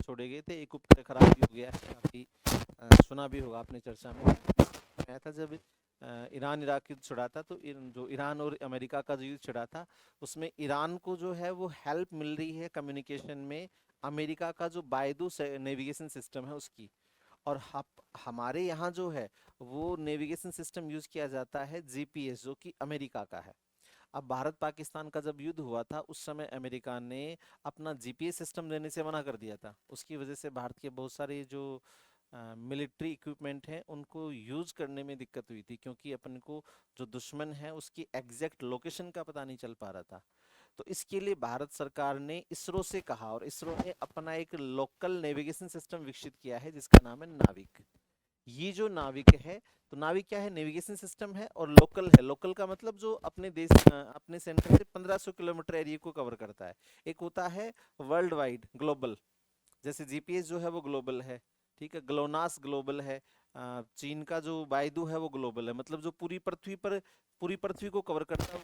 Speaker 2: छोड़े गए थे, एक उपग्रह खराब भी हो गया है, काफी सुना भी होगा आपने, चर्चा में आया था जब ईरान इराक युद्ध छिड़ा था। तो जो ईरान और अमेरिका का जो युद्ध छिड़ा था, उसमें ईरान को जो है वो हेल्प मिल रही है कम्युनिकेशन में, अमेरिका का जो बायदू नेविगेशन सिस्टम है उसकी। और हमारे यहाँ जो है वो नेविगेशन सिस्टम यूज किया जाता है जीपीएस, जो कि अमेरिका का है। अब भारत पाकिस्तान का जब युद्ध हुआ था, उस समय अमेरिका ने अपना जीपीएस सिस्टम देने से मना कर दिया था। उसकी वजह से भारत के बहुत सारे जो मिलिट्री इक्विपमेंट हैं उनको यूज करने में दिक्कत हुई थी, क्योंकि अपन को जो दुश्मन है उसकी एग्जैक्ट लोकेशन का पता नहीं चल पा रहा था। तो इसके लिए भारत सरकार ने इसरो से कहा, और इसरो ने अपना एक लोकल नेविगेशन सिस्टम विकसित किया है जिसका नाम है नाविक। ये जो नाविक है, तो नाविक क्या है? नेविगेशन सिस्टम है, और लोकल है। लोकल का मतलब जो अपने देश, अपने सेंटर से 1500 किलोमीटर एरिया को कवर करता है। एक होता है वर्ल्ड वाइड, ग्लोबल, जैसे जीपीएस जो है वो ग्लोबल है, ठीक है, ग्लोनास ग्लोबल है। चीन का जो बायदू है वो ग्लोबल है, मतलब जो पूरी पृथ्वी को कवर करता है वो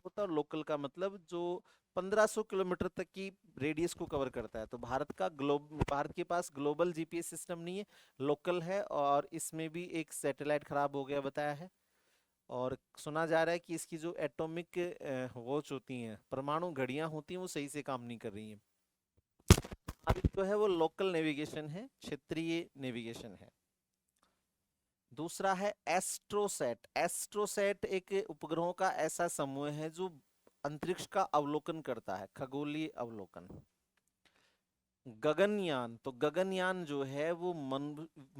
Speaker 2: होता है। और लोकल का मतलब जो 1500 किलोमीटर तक की रेडियस को कवर करता है। तो भारत के पास ग्लोबल जीपीएस सिस्टम नहीं है, लोकल है, और इसमें भी एक सैटेलाइट खराब हो गया बताया है। और सुना जा रहा है कि इसकी जो एटॉमिक वॉच होती हैं, परमाणु घड़ियां होती हैं, वो सही से काम नहीं कर रही हैं। अभी जो है वो लोकल नेविगेशन है, क्षेत्रीय नेविगेशन है। दूसरा है एस्ट्रोसैट। एस्ट्रोसैट एक उपग्रहों का ऐसा समूह है जो अंतरिक्ष का अवलोकन करता है, खगोलीय अवलोकन। गगनयान, तो गगनयान जो है वो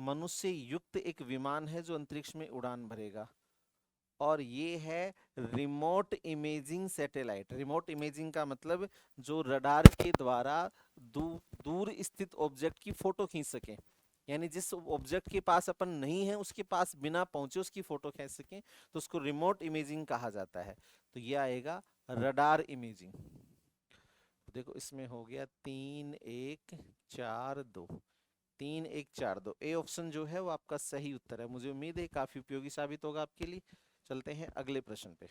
Speaker 2: मनुष्य युक्त एक विमान है जो अंतरिक्ष में उड़ान भरेगा। और ये है remote imaging satellite. Remote imaging का मतलब जो रडार के द्वारा दूर स्थित ऑब्जेक्ट की फोटो खींच सके, यानी जिस ऑब्जेक्ट के पास अपन नहीं है उसके पास बिना पहुंचे उसकी फोटो खींच सके, तो उसको रिमोट इमेजिंग कहा जाता है। तो ये आएगा रडार इमेजिंग। देखो इसमें हो गया 3 1 4 2, 3 1 4 2, ए ऑप्शन जो है वो आपका सही उत्तर है। मुझे उम्मीद है काफी उपयोगी साबित होगा आपके लिए। चलते हैं अगले प्रश्न पे।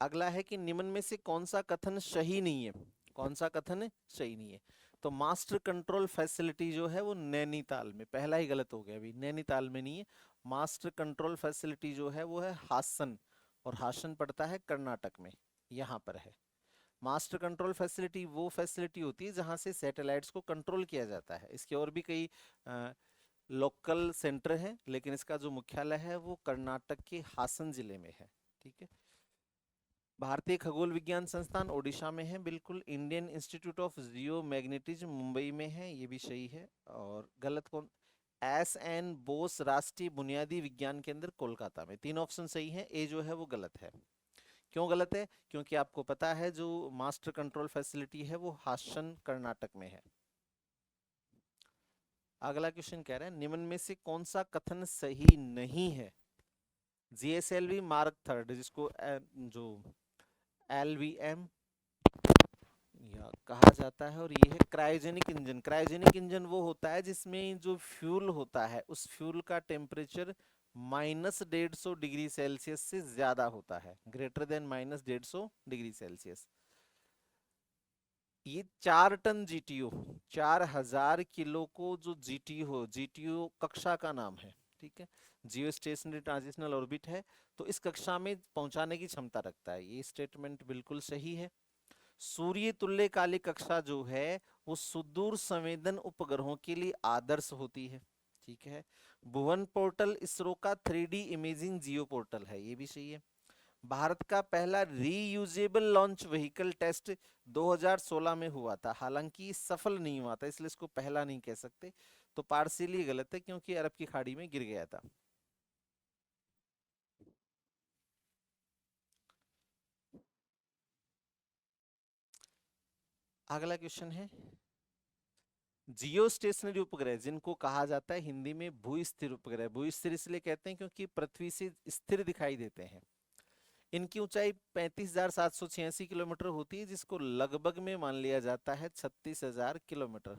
Speaker 2: अगला है कि निम्न में से कौन सा कथन सही नहीं है। कौन सा कथन सही नहीं है? तो मास्टर कंट्रोल फैसिलिटी जो है वो नैनीताल में, पहला ही गलत हो गया, अभी नैनीताल में नहीं है। मास्टर कंट्रोल फैसिलिटी जो है वो है हासन, और हासन पड़ता है कर्नाटक में, यहाँ पर है। मास्टर कंट्रोल फैसिलिटी वो फैसिलिटी होती है जहां से सैटेलाइट्स को कंट्रोल किया जाता है। इसके और भी कई लोकल सेंटर हैं, लेकिन इसका जो मुख्यालय है वो कर्नाटक के हासन जिले में है। ठीक है। भारतीय खगोल विज्ञान संस्थान ओडिशा में है, बिल्कुल। Indian institute of geo magnetism Mumbai में है, ये भी सही है। और गलत कौन? एस एन बोस राष्ट्रीय बुनियादी विज्ञान केंद्र कोलकाता में। तीन ऑप्शन सही हैं, ए जो है वो गलत है। क्यों गलत है? क्योंकि आपको पता है जो मास्टर कंट्रोल फैसिलिटी है वो हासन कर्नाटक में है। अगला क्वेश्चन कह रहा है निम्न में से कौन सा कथन सही नहीं है? जीएसएलवी मार्क थर्ड, जिसको जो एलवीएम या कहा जाता है, और ये है क्रायोजेनिक इंजन। क्रायोजेनिक इंजन वो होता है जिसमें जो फ्यूल होता है उस फ्यूल का टेम्परेचर -150 डिग्री सेल्सियस से ज्यादा होता है, ग्रेटर देन -150 डिग्री सेल्सियस। ये 4 टन जीटीओ, 4000 किलो को जो जीटीओ, जीटीओ कक्षा का नाम है, ठीक है, जियो स्टेशनरी ट्रांजिशनल ऑर्बिट है, तो इस कक्षा में पहुंचाने की क्षमता रखता है। ये स्टेटमेंट बिल्कुल सही है। सूर्य तुल्यकालिक कक्षा जो है वो सुदूर संवेदन उपग्रहों के लिए आदर्श होती है। ठीक है। भुवन पोर्टल इसरो का 3D इमेजिंग जियो पोर्टल है, ये भी सही है। भारत का पहला रीयूजेबल लॉन्च व्हीकल टेस्ट 2016 में हुआ था, हालांकि सफल नहीं हुआ था, इसलिए इसको पहला नहीं कह सकते। तो पार्शियली गलत है क्योंकि अरब की खाड़ी में गिर गया था। अगला क्वेश्चन है, जियो स्टेशनरी उपग्रह जिनको कहा जाता है हिंदी में भू स्थिर उपग्रह, भू स्थिर इसलिए कहते हैं क्योंकि पृथ्वी से स्थिर दिखाई देते हैं। इनकी ऊंचाई 35,786 किलोमीटर होती है, जिसको लगभग में मान लिया जाता है 36,000 किलोमीटर।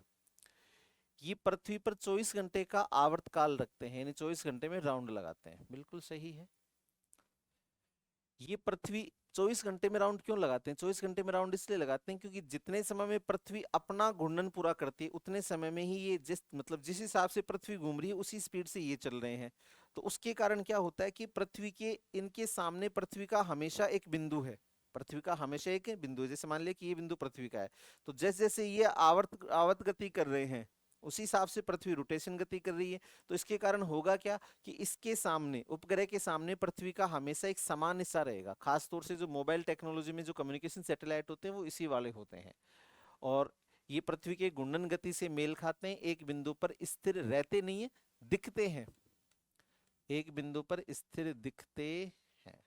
Speaker 2: ये पृथ्वी पर 24 घंटे का आवर्तकाल रखते हैं, यानी 24 घंटे में राउंड लगाते हैं, बिल्कुल सही है। ये पृथ्वी 24 घंटे में राउंड क्यों लगाते हैं? 24 घंटे में राउंड इसलिए लगाते हैं क्योंकि जितने समय में पृथ्वी अपना घूर्णन पूरा करती है उतने समय में ही ये जिस हिसाब से पृथ्वी घूम रही है उसी स्पीड से ये चल रहे हैं। तो उसके कारण क्या होता है कि पृथ्वी के इनके सामने पृथ्वी का हमेशा एक बिंदु है, पृथ्वी का हमेशा एक बिंदु है। जैसे मान लिया कि ये बिंदु पृथ्वी का है, तो जैसे जैसे ये आवर्त आवर्त गति कर रहे हैं उसी हिसाब से पृथ्वी रोटेशन गति कर रही है। तो इसके कारण होगा क्या कि इसके सामने, उपग्रह के सामने पृथ्वी का हमेशा एक समान हिस्सा रहेगा। खास तौर से जो मोबाइल टेक्नोलॉजी में जो कम्युनिकेशन सैटेलाइट होते हैं वो इसी वाले होते हैं, और ये पृथ्वी के घूर्णन गति से मेल खाते हैं, एक बिंदु पर स्थिर रहते नहीं है, दिखते हैं, एक बिंदु पर स्थिर दिखते हैं।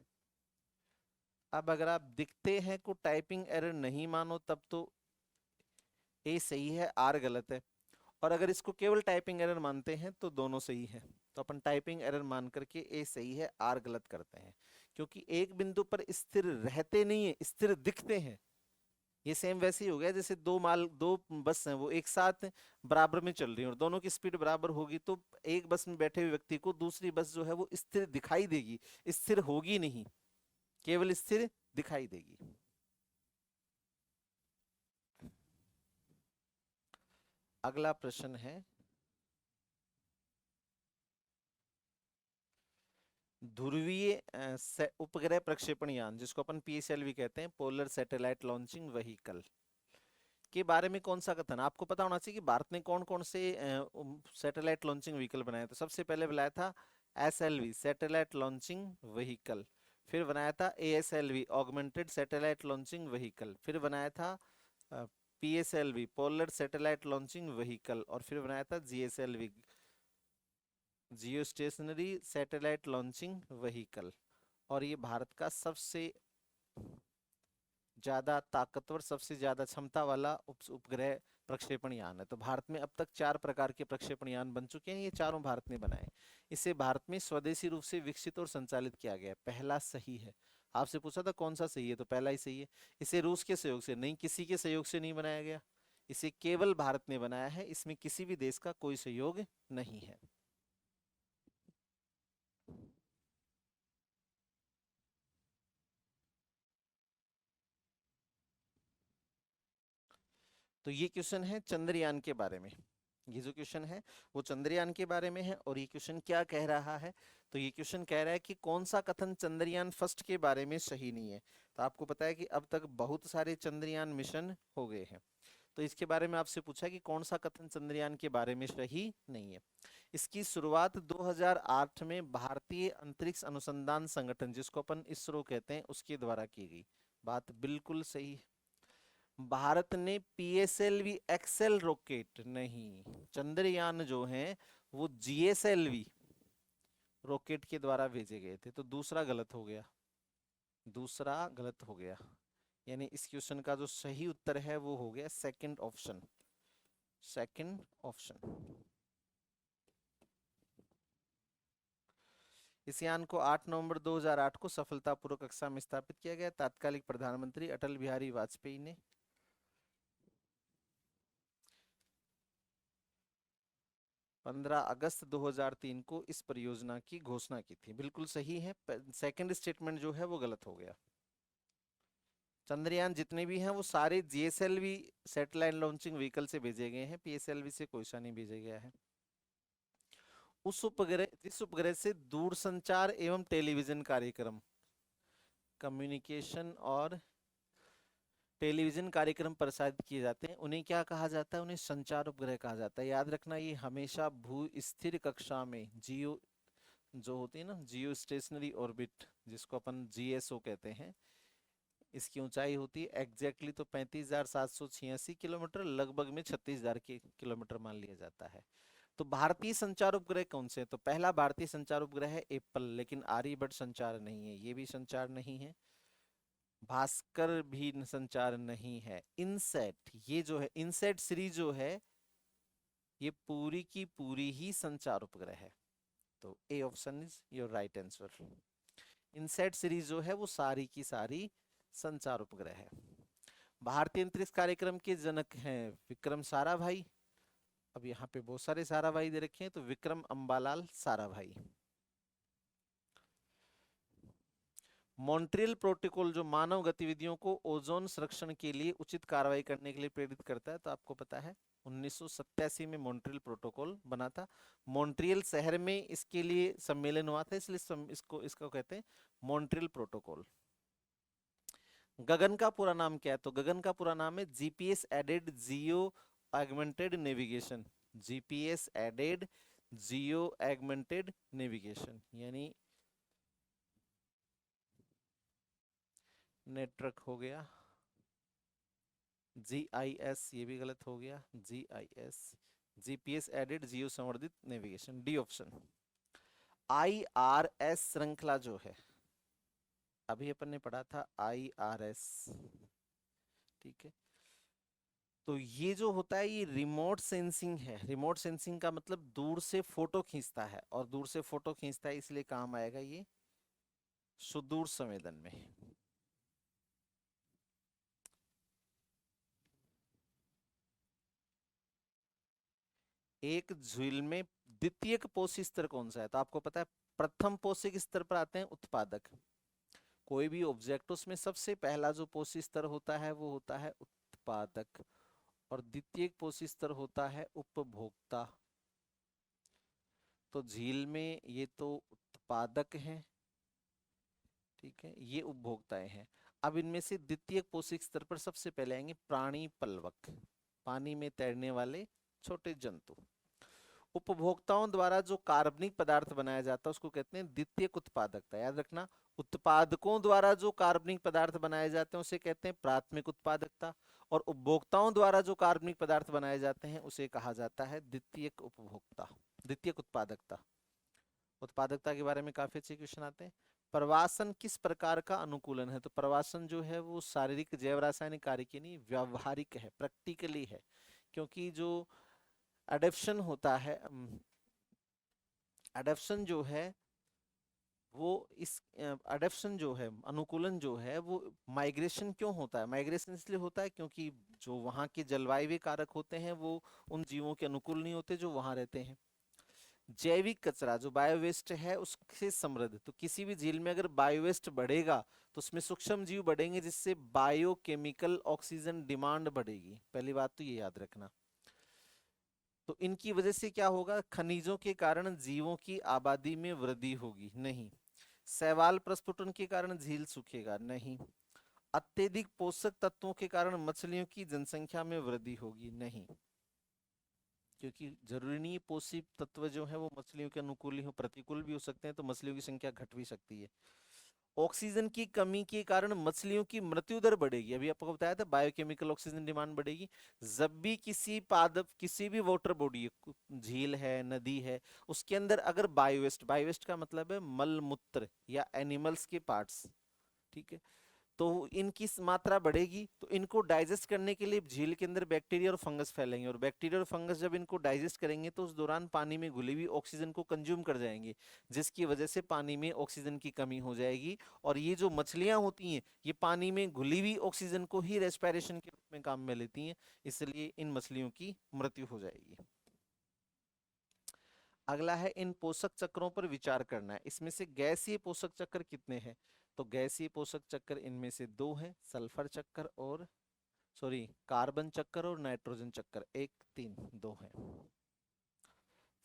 Speaker 2: अब अगर आप दिखते हैं को टाइपिंग एरर नहीं मानो तब तो ए सही है, आर गलत है। और अगर इसको केवल टाइपिंग एरर मानते हैं तो दोनों सही है। तो अपन टाइपिंग एरर मान करके ए सही है आर गलत करते हैं, क्योंकि एक बिंदु पर स्थिर रहते नहीं है, स्थिर दिखते हैं। ये सेम वैसे ही हो गया जैसे दो बस हैं, वो एक साथ बराबर में चल रही हैं और दोनों की स्पीड बराबर होगी, तो एक बस में बैठे हुए व्यक्ति को दूसरी बस जो है वो स्थिर दिखाई देगी, स्थिर होगी नहीं, केवल स्थिर दिखाई देगी। अगला प्रश्न है, ध्रुवीय उपग्रह प्रक्षेपण यान, जिसको अपन पीएसएलवी कहते हैं, पोलर सैटेलाइट लॉन्चिंग व्हीकल, के बारे में कौन सा कथन आपको पता होना चाहिए कि भारत ने कौन कौन से सैटेलाइट लॉन्चिंग व्हीकल बनाए? तो सबसे पहले बनाया था एसएलवी, सैटेलाइट लॉन्चिंग व्हीकल। फिर बनाया था ASLV, augmented satellite launching vehicle. फिर बनाया था PSLV polar satellite launching vehicle, और फिर बनाया था GSLV जियो स्टेशनरी सैटेलाइट लॉन्चिंग व्हीकल। और ये भारत का सबसे ज्यादा ताकतवर, सबसे ज्यादा क्षमता वाला उपग्रह प्रक्षेपण यान है। तो भारत में अब तक 4 प्रकार के प्रक्षेपण यान बन चुके हैं, ये चारों भारत ने बनाए। इसे भारत में स्वदेशी रूप से विकसित और संचालित किया गया है। पहला सही है। आपसे पूछा था कौन सा सही है, तो पहला ही सही है। इसे रूस के सहयोग से नहीं, किसी के सहयोग से नहीं बनाया गया, इसे केवल भारत ने बनाया है। इसमें किसी भी देश का कोई सहयोग नहीं है। तो ये क्वेश्चन है चंद्रयान के बारे में। ये जो क्वेश्चन है वो चंद्रयान के बारे में है। और ये क्वेश्चन क्या कह रहा है, तो ये क्वेश्चन कह रहा है कि कौन सा कथन चंद्रयान फर्स्ट के बारे में सही नहीं है। तो आपको पता है कि अब तक बहुत सारे चंद्रयान मिशन हो गए हैं, तो इसके बारे में आपसे पूछा कि कौन सा कथन चंद्रयान के बारे में सही नहीं है। इसकी शुरुआत 2008 में भारतीय अंतरिक्ष अनुसंधान संगठन, जिसको अपन इसरो कहते हैं, उसके द्वारा की गई। बात बिल्कुल सही है। भारत ने PSLV एक्सेल रॉकेट नहीं, चंद्रयान जो है वो GSLV रॉकेट के द्वारा भेजे गए थे। तो दूसरा गलत हो गया, दूसरा गलत हो गया। यानी इस क्वेश्चन का जो सही उत्तर है वो हो गया सेकंड ऑप्शन, सेकंड ऑप्शन। इस यान को 8 नवंबर 2008 को सफलतापूर्वक कक्षा में स्थापित किया गया। तात्कालिक प्रधानमंत्री अटल बिहारी वाजपेयी ने 15 अगस्त 2003 को इस परियोजना की घोषणा की थी। बिल्कुल सही है। सेकंड स्टेटमेंट जो है वो गलत हो गया। चंद्रयान जितने भी हैं वो सारे GSLV सैटेलाइट लॉन्चिंग व्हीकल से भेजे गए हैं, PSLV से कोई सा नहीं भेजा गया है। उस उपग्रह, जिस उपग्रह से दूरसंचार एवं टेलीविजन कार्यक्रम, कम्युनिकेशन और टेलीविजन कार्यक्रम प्रसारित किए जाते हैं, उन्हें क्या कहा जाता है, उन्हें संचार उपग्रह कहा जाता है। याद रखना, ये हमेशा भू स्थिर कक्षा में जियो जो होती है ना, जियो स्टेशनरी ऑर्बिट, जिसको अपन GSO कहते हैं, इसकी ऊंचाई होती है एग्जैक्टली तो 35,786 किलोमीटर, लगभग में 36,000 किलोमीटर मान लिया जाता है। तो भारतीय संचार उपग्रह कौन से हैं, तो पहला भारतीय संचार उपग्रह है एप्पल, लेकिन आर्यभट्ट संचार नहीं है, ये भी संचार नहीं है। भास्कर भी संचार नहीं है। इनसेट, ये जो है इनसेट सीरीज जो है, ये पूरी की पूरी ही संचार उपग्रह है। तो A option is your right answer. INSAT series जो है वो सारी की सारी संचार उपग्रह है। भारतीय अंतरिक्ष कार्यक्रम के जनक हैं विक्रम साराभाई। अब यहाँ पे बहुत सारे साराभाई दे रखे हैं, तो विक्रम अंबालाल साराभाई। मॉन्ट्रियल प्रोटोकॉल जो मानव गतिविधियों को ओजोन संरक्षण के लिए उचित कार्रवाई करने के लिए प्रेरित करता है, तो आपको पता है 1987 में मॉन्ट्रियल प्रोटोकॉल बना था। मॉन्ट्रियल शहर में इसके लिए सम्मेलन हुआ था, इसलिए इसको कहते हैं मॉन्ट्रियल प्रोटोकॉल। गगन का पूरा नाम क्या है, तो गगन का पूरा नाम है GPS added geo augmented navigation. GPS added geo augmented navigation, यानी नेटवर्क हो गया। GIS ये भी गलत हो गया, GIS GPS एडेड जियो संवर्धित नेविगेशन, डी ऑप्शन। IRS श्रृंखला जो है, अभी अपन ने पढ़ा था IRS, ठीक है। तो ये जो होता है ये रिमोट सेंसिंग है। रिमोट सेंसिंग का मतलब दूर से फोटो खींचता है, और दूर से फोटो खींचता है इसलिए काम आएगा ये सुदूर संवेदन में। एक झील में द्वितीयक पोषी स्तर कौन सा है, तो आपको पता है प्रथम पोषक स्तर पर आते हैं उत्पादक। कोई भी ऑब्जेक्ट, उसमें सबसे पहला जो पोषी स्तर होता है वो होता है उत्पादक, और द्वितीयक पोषी स्तर होता है उपभोक्ता। तो झील में ये तो उत्पादक हैं, ठीक है, ये उपभोक्ताएं हैं। अब इनमें से द्वितीयक पोषक स्तर पर सबसे पहले आएंगे प्राणी पलवक, पानी में तैरने वाले छोटे जंतु। उपभोक्ताओं द्वारा जो कार्बनिक पदार्थ बनाया जाता है उसको कहते हैं द्वितीयक उत्पादकता। याद रखना, उत्पादकों द्वारा जो कार्बनिक पदार्थ बनाए जाते हैं उसे कहते हैं प्राथमिक उत्पादकता, और उपभोक्ताओं द्वारा जो कार्बनिक पदार्थ बनाए जाते हैं उसे कहा जाता है द्वितीयक उपभोक्ता, द्वितीयक उत्पादकता। उत्पादकता के बारे में काफी अच्छे क्वेश्चन आते हैं। प्रवासन किस प्रकार का अनुकूलन है? तो प्रवासन जो है वो शारीरिक जैव रासायनिक कार्य की नहीं, व्यावहारिक है, प्रैक्टिकली है। क्योंकि जो अडेप्शन होता है, अडेप्शन जो है वो इस अडेप्शन जो है, अनुकूलन जो है वो माइग्रेशन क्यों होता है? माइग्रेशन इसलिए होता है क्योंकि जो वहाँ के जलवायु कारक होते हैं वो उन जीवों के अनुकूल नहीं होते जो वहाँ रहते हैं। जैविक कचरा जो बायो वेस्ट है उससे समृद्ध, तो किसी भी झील में अगर बायो वेस्ट बढ़ेगा तो उसमें सूक्ष्म जीव बढ़ेंगे जिससे बायोकेमिकल ऑक्सीजन डिमांड बढ़ेगी। पहली बात तो ये याद रखना। तो इनकी वजह से क्या होगा? खनिजों के कारण जीवों की आबादी में वृद्धि होगी? नहीं। शैवाल प्रस्फुटन के कारण झील सूखेगा? नहीं। अत्यधिक पोषक तत्वों के कारण मछलियों की जनसंख्या में वृद्धि होगी? नहीं, क्योंकि जरूरी नहीं है पोषक तत्व जो है वो मछलियों के अनुकूल ही हो, प्रतिकूल भी हो सकते हैं, तो मछलियों की संख्या घट भी सकती है। ऑक्सीजन की कमी के कारण मछलियों की मृत्यु दर बढ़ेगी, अभी आपको बताया था बायोकेमिकल ऑक्सीजन डिमांड बढ़ेगी। जब भी किसी पादप, किसी भी वाटर बॉडी, झील है, नदी है, उसके अंदर अगर बायोवेस्ट, बायोवेस्ट का मतलब है मल मूत्र या एनिमल्स के पार्ट्स, ठीक है, तो इनकी मात्रा बढ़ेगी तो इनको डाइजेस्ट करने के लिए झील के अंदर बैक्टीरिया और फंगस फैलेंगे, और बैक्टीरिया और फंगस जब इनको डाइजेस्ट करेंगे तो उस दौरान पानी में घुली हुई ऑक्सीजन को कंज्यूम कर जाएंगे, जिसकी वजह से पानी में ऑक्सीजन की कमी हो जाएगी। और ये जो मछलियां होती हैं ये पानी में घुली हुई ऑक्सीजन को ही रेस्पिरेशन के रूप में काम में लेती हैं, इसलिए इन मछलियों की मृत्यु हो जाएगी। अगला है इन पोषक चक्रों पर विचार करना है। इसमें से गैसीय पोषक चक्र कितने हैं? तो गैसीय पोषक चक्र इनमें से दो हैं, सल्फर चक्र और सॉरी कार्बन चक्र और नाइट्रोजन चक्र, एक तीन दो हैं।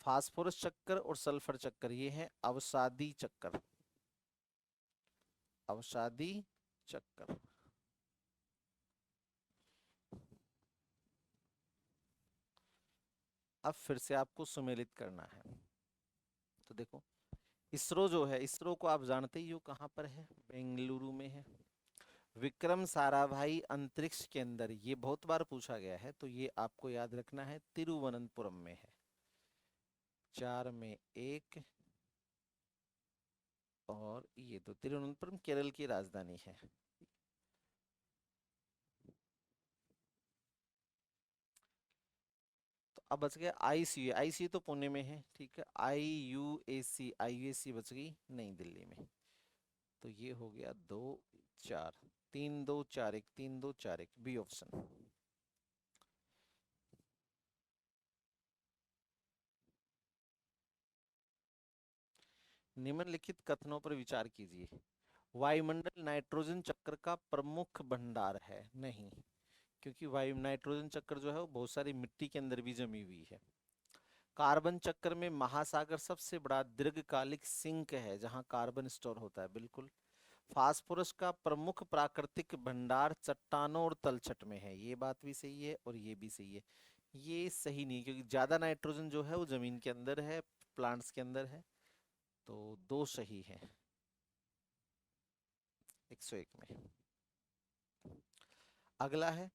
Speaker 2: फास्फोरस चक्र और सल्फर चक्र ये है अवसादी चक्र, अवसादी चक्र। अब फिर से आपको सुमेलित करना है। तो देखो इसरो जो है, इसरो को आप जानते ही हो कहाँ पर है, बेंगलुरु में है। विक्रम साराभाई अंतरिक्ष केंद्र, ये बहुत बार पूछा गया है तो ये आपको याद रखना है, तिरुवनंतपुरम में है। 4 में 1, और ये तो तिरुवनंतपुरम केरल की राजधानी है। तो अब बच गया आईसीयू, आईसीयू तो पुणे में है, ठीक है। आईयूएसी, आईयूएसी बच गई नई दिल्ली में। तो ये हो गया 2 4, 3 2 4 1, 3 2 4 1, बी ऑप्शन। निम्नलिखित कथनों पर विचार कीजिए। वायुमंडल नाइट्रोजन चक्र का प्रमुख भंडार है? नहीं, क्योंकि वायु नाइट्रोजन चक्र जो है वो बहुत सारी मिट्टी के अंदर भी जमी हुई है। कार्बन चक्र में महासागर सबसे बड़ा दीर्घकालिक सिंक है जहां कार्बन स्टोर होता है? बिल्कुल। फास्फोरस का प्रमुख प्राकृतिक भंडार चट्टानों और तलछट में है, ये बात भी सही है और ये भी सही है। ये सही नहीं, क्योंकि ज्यादा नाइट्रोजन जो है वो जमीन के अंदर है, प्लांट्स के अंदर है। तो दो सही है 101 में। अगला है,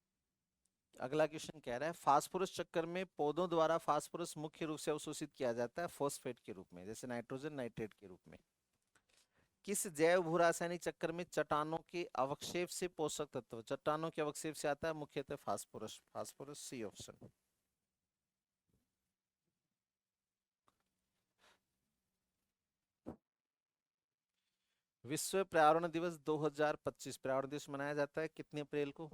Speaker 2: अगला क्वेश्चन कह रहा है फास्फोरस चक्कर में पौधों द्वारा फास्फोरस मुख्य रूप से अवशोषित किया जाता है फॉस्फेट के रूप में, जैसे नाइट्रोजन नाइट्रेट के रूप में। किस जैव भू रासायनिक चक्कर में चट्टानों के अवक्षेप से पोषक तत्व, चट्टानों के अवक्षेप से आता है मुख्यतः फास्फोरस, फास्फोरस सी ऑप्शन। विश्व पर्यावरण दिवस 2025 पर्यावरण दिवस मनाया जाता है कितने अप्रैल को?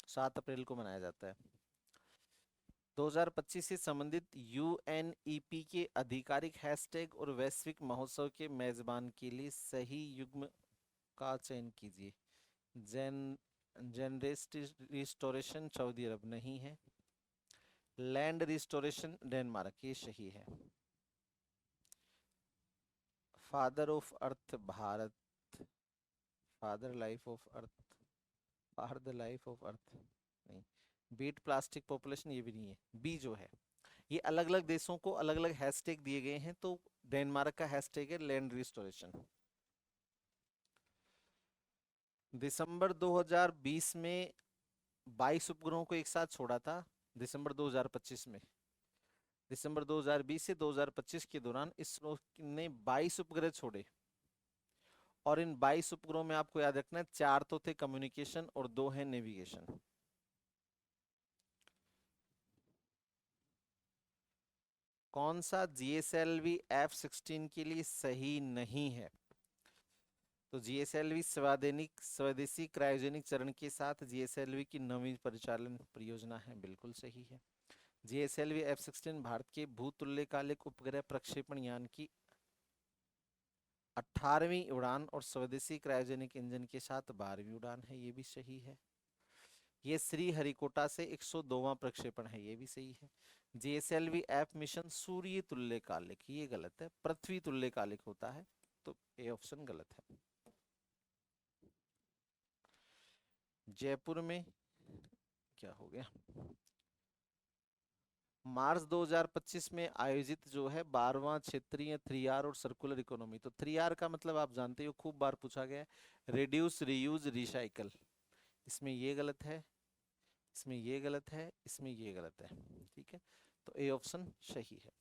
Speaker 2: 7 अप्रैल को मनाया जाता है। 2025 से संबंधित यूएनईपी के आधिकारिक हैशटैग और वैश्विक महोत्सव के मेजबान के लिए सही युग्म का चयन कीजिए। जेन जेनरेस्ट रिस्टोरेशन सऊदी अरब नहीं है। लैंड रिस्टोरेशन डेनमार्क, ये सही है। Father of earth Bharat, father life of earth, father the life of earth नहीं। बीट प्लास्टिक पॉपुलेशन, ये भी नहीं है। बी जो है, ये अलग अलग देशों को अलग अलग हैशटैग दिए गए हैं, तो डेनमार्क का हैशटैग है लैंड रिस्टोरेशन। दिसंबर 2020 में 22 उपग्रहों को एक साथ छोड़ा था दिसंबर 2025 में। दिसंबर 2020 से 2025 के दौरान इसरो ने 22 उपग्रह छोड़े, और इन 22 उपग्रहों में आपको याद रखना है 4 तो थे कम्युनिकेशन और 2 हैं नेविगेशन। कौन सा GSLV F-16 के लिए सही नहीं है? तो GSLV स्वदेशी क्रायोजेनिक चरण के साथ GSLV की नवीन परिचालन परियोजना है, बिल्कुल सही है। GSLV F-16 भारत के भूतुल्यकालिक उपग्रह प्रक्षेपण यान की 18वीं उड़ान और स्वदेशी क्रायोजेनिक इंजन के साथ 12वीं उड़ान है, ये भी सही है। ये श्री हरिकोटा से 102वां प्रक्षेपण है, ये भी सही है। GSLV F मिशन सूर्य तुल्यकालिक, ये गलत है, पृथ्वी तुल्यकालिक होता है, तो ए ऑप्शन गलत है। जयपुर में क्या हो गया? मार्च 2025 में आयोजित जो है 12वां क्षेत्रीय 3R और सर्कुलर इकोनॉमी, तो 3R का मतलब आप जानते हो, खूब बार पूछा गया है, रिड्यूस रीयूज रिसाइकल। इसमें ये गलत है, इसमें ये गलत है, इसमें ये गलत है, ठीक है, तो ए ऑप्शन सही है।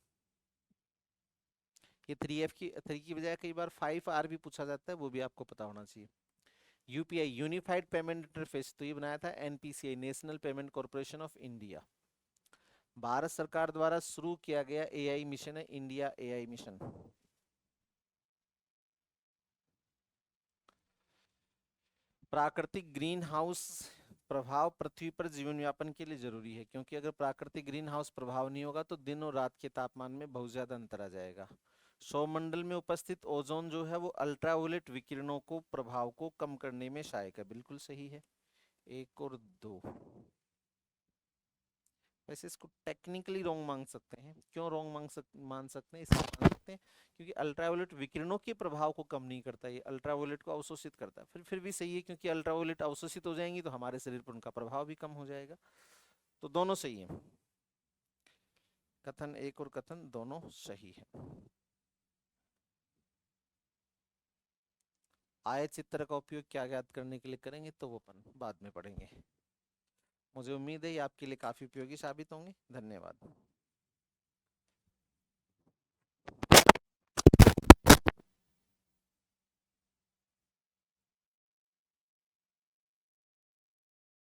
Speaker 2: ये 3 की बजाय कई बार 5R भी पूछा जाता है, वो भी आपको पता होना चाहिए। यूपीआई यूनिफाइड पेमेंट इंटरफेस, तो ये बनाया था NPCI, national payment corporation of India. Bharat सरकार द्वारा शुरू किया गया एआई मिशन है इंडिया एआई मिशन। प्राकृतिक ग्रीन हाउस प्रभाव पृथ्वी पर जीवन यापन के लिए जरूरी है, क्योंकि अगर प्राकृतिक ग्रीन हाउस प्रभाव नहीं होगा तो दिन और रात के तापमान में बहुत ज्यादा अंतर आ जाएगा। सौरमंडल में उपस्थित ओजोन जो है वो अल्ट्रावायलेट विकिरणों को प्रभाव को कम करने में सहायक है, बिल्कुल सही है। 1 और 2। वैसे इसको टेक्निकली रॉन्ग मांग सकते हैं, क्यों रॉन्ग मान सकते हैं, इसलिए मान सकते हैं क्योंकि अल्ट्रावायलेट विकिरणों के प्रभाव को कम नहीं करता, ये अल्ट्रावायलेट को अवशोषित करता है। फिर भी सही है, क्योंकि अल्ट्रावायलेट अवशोषित हो जाएंगी तो हमारे शरीर पर उनका प्रभाव भी कम हो जाएगा, तो दोनों सही है। कथन 1 और कथन दोनों सही है। आय चित्र का उपयोग क्या ज्ञात करने के लिए करेंगे, तो वो अपन बाद में पढ़ेंगे। मुझे उम्मीद है ये आपके लिए काफी उपयोगी साबित होंगे। धन्यवाद।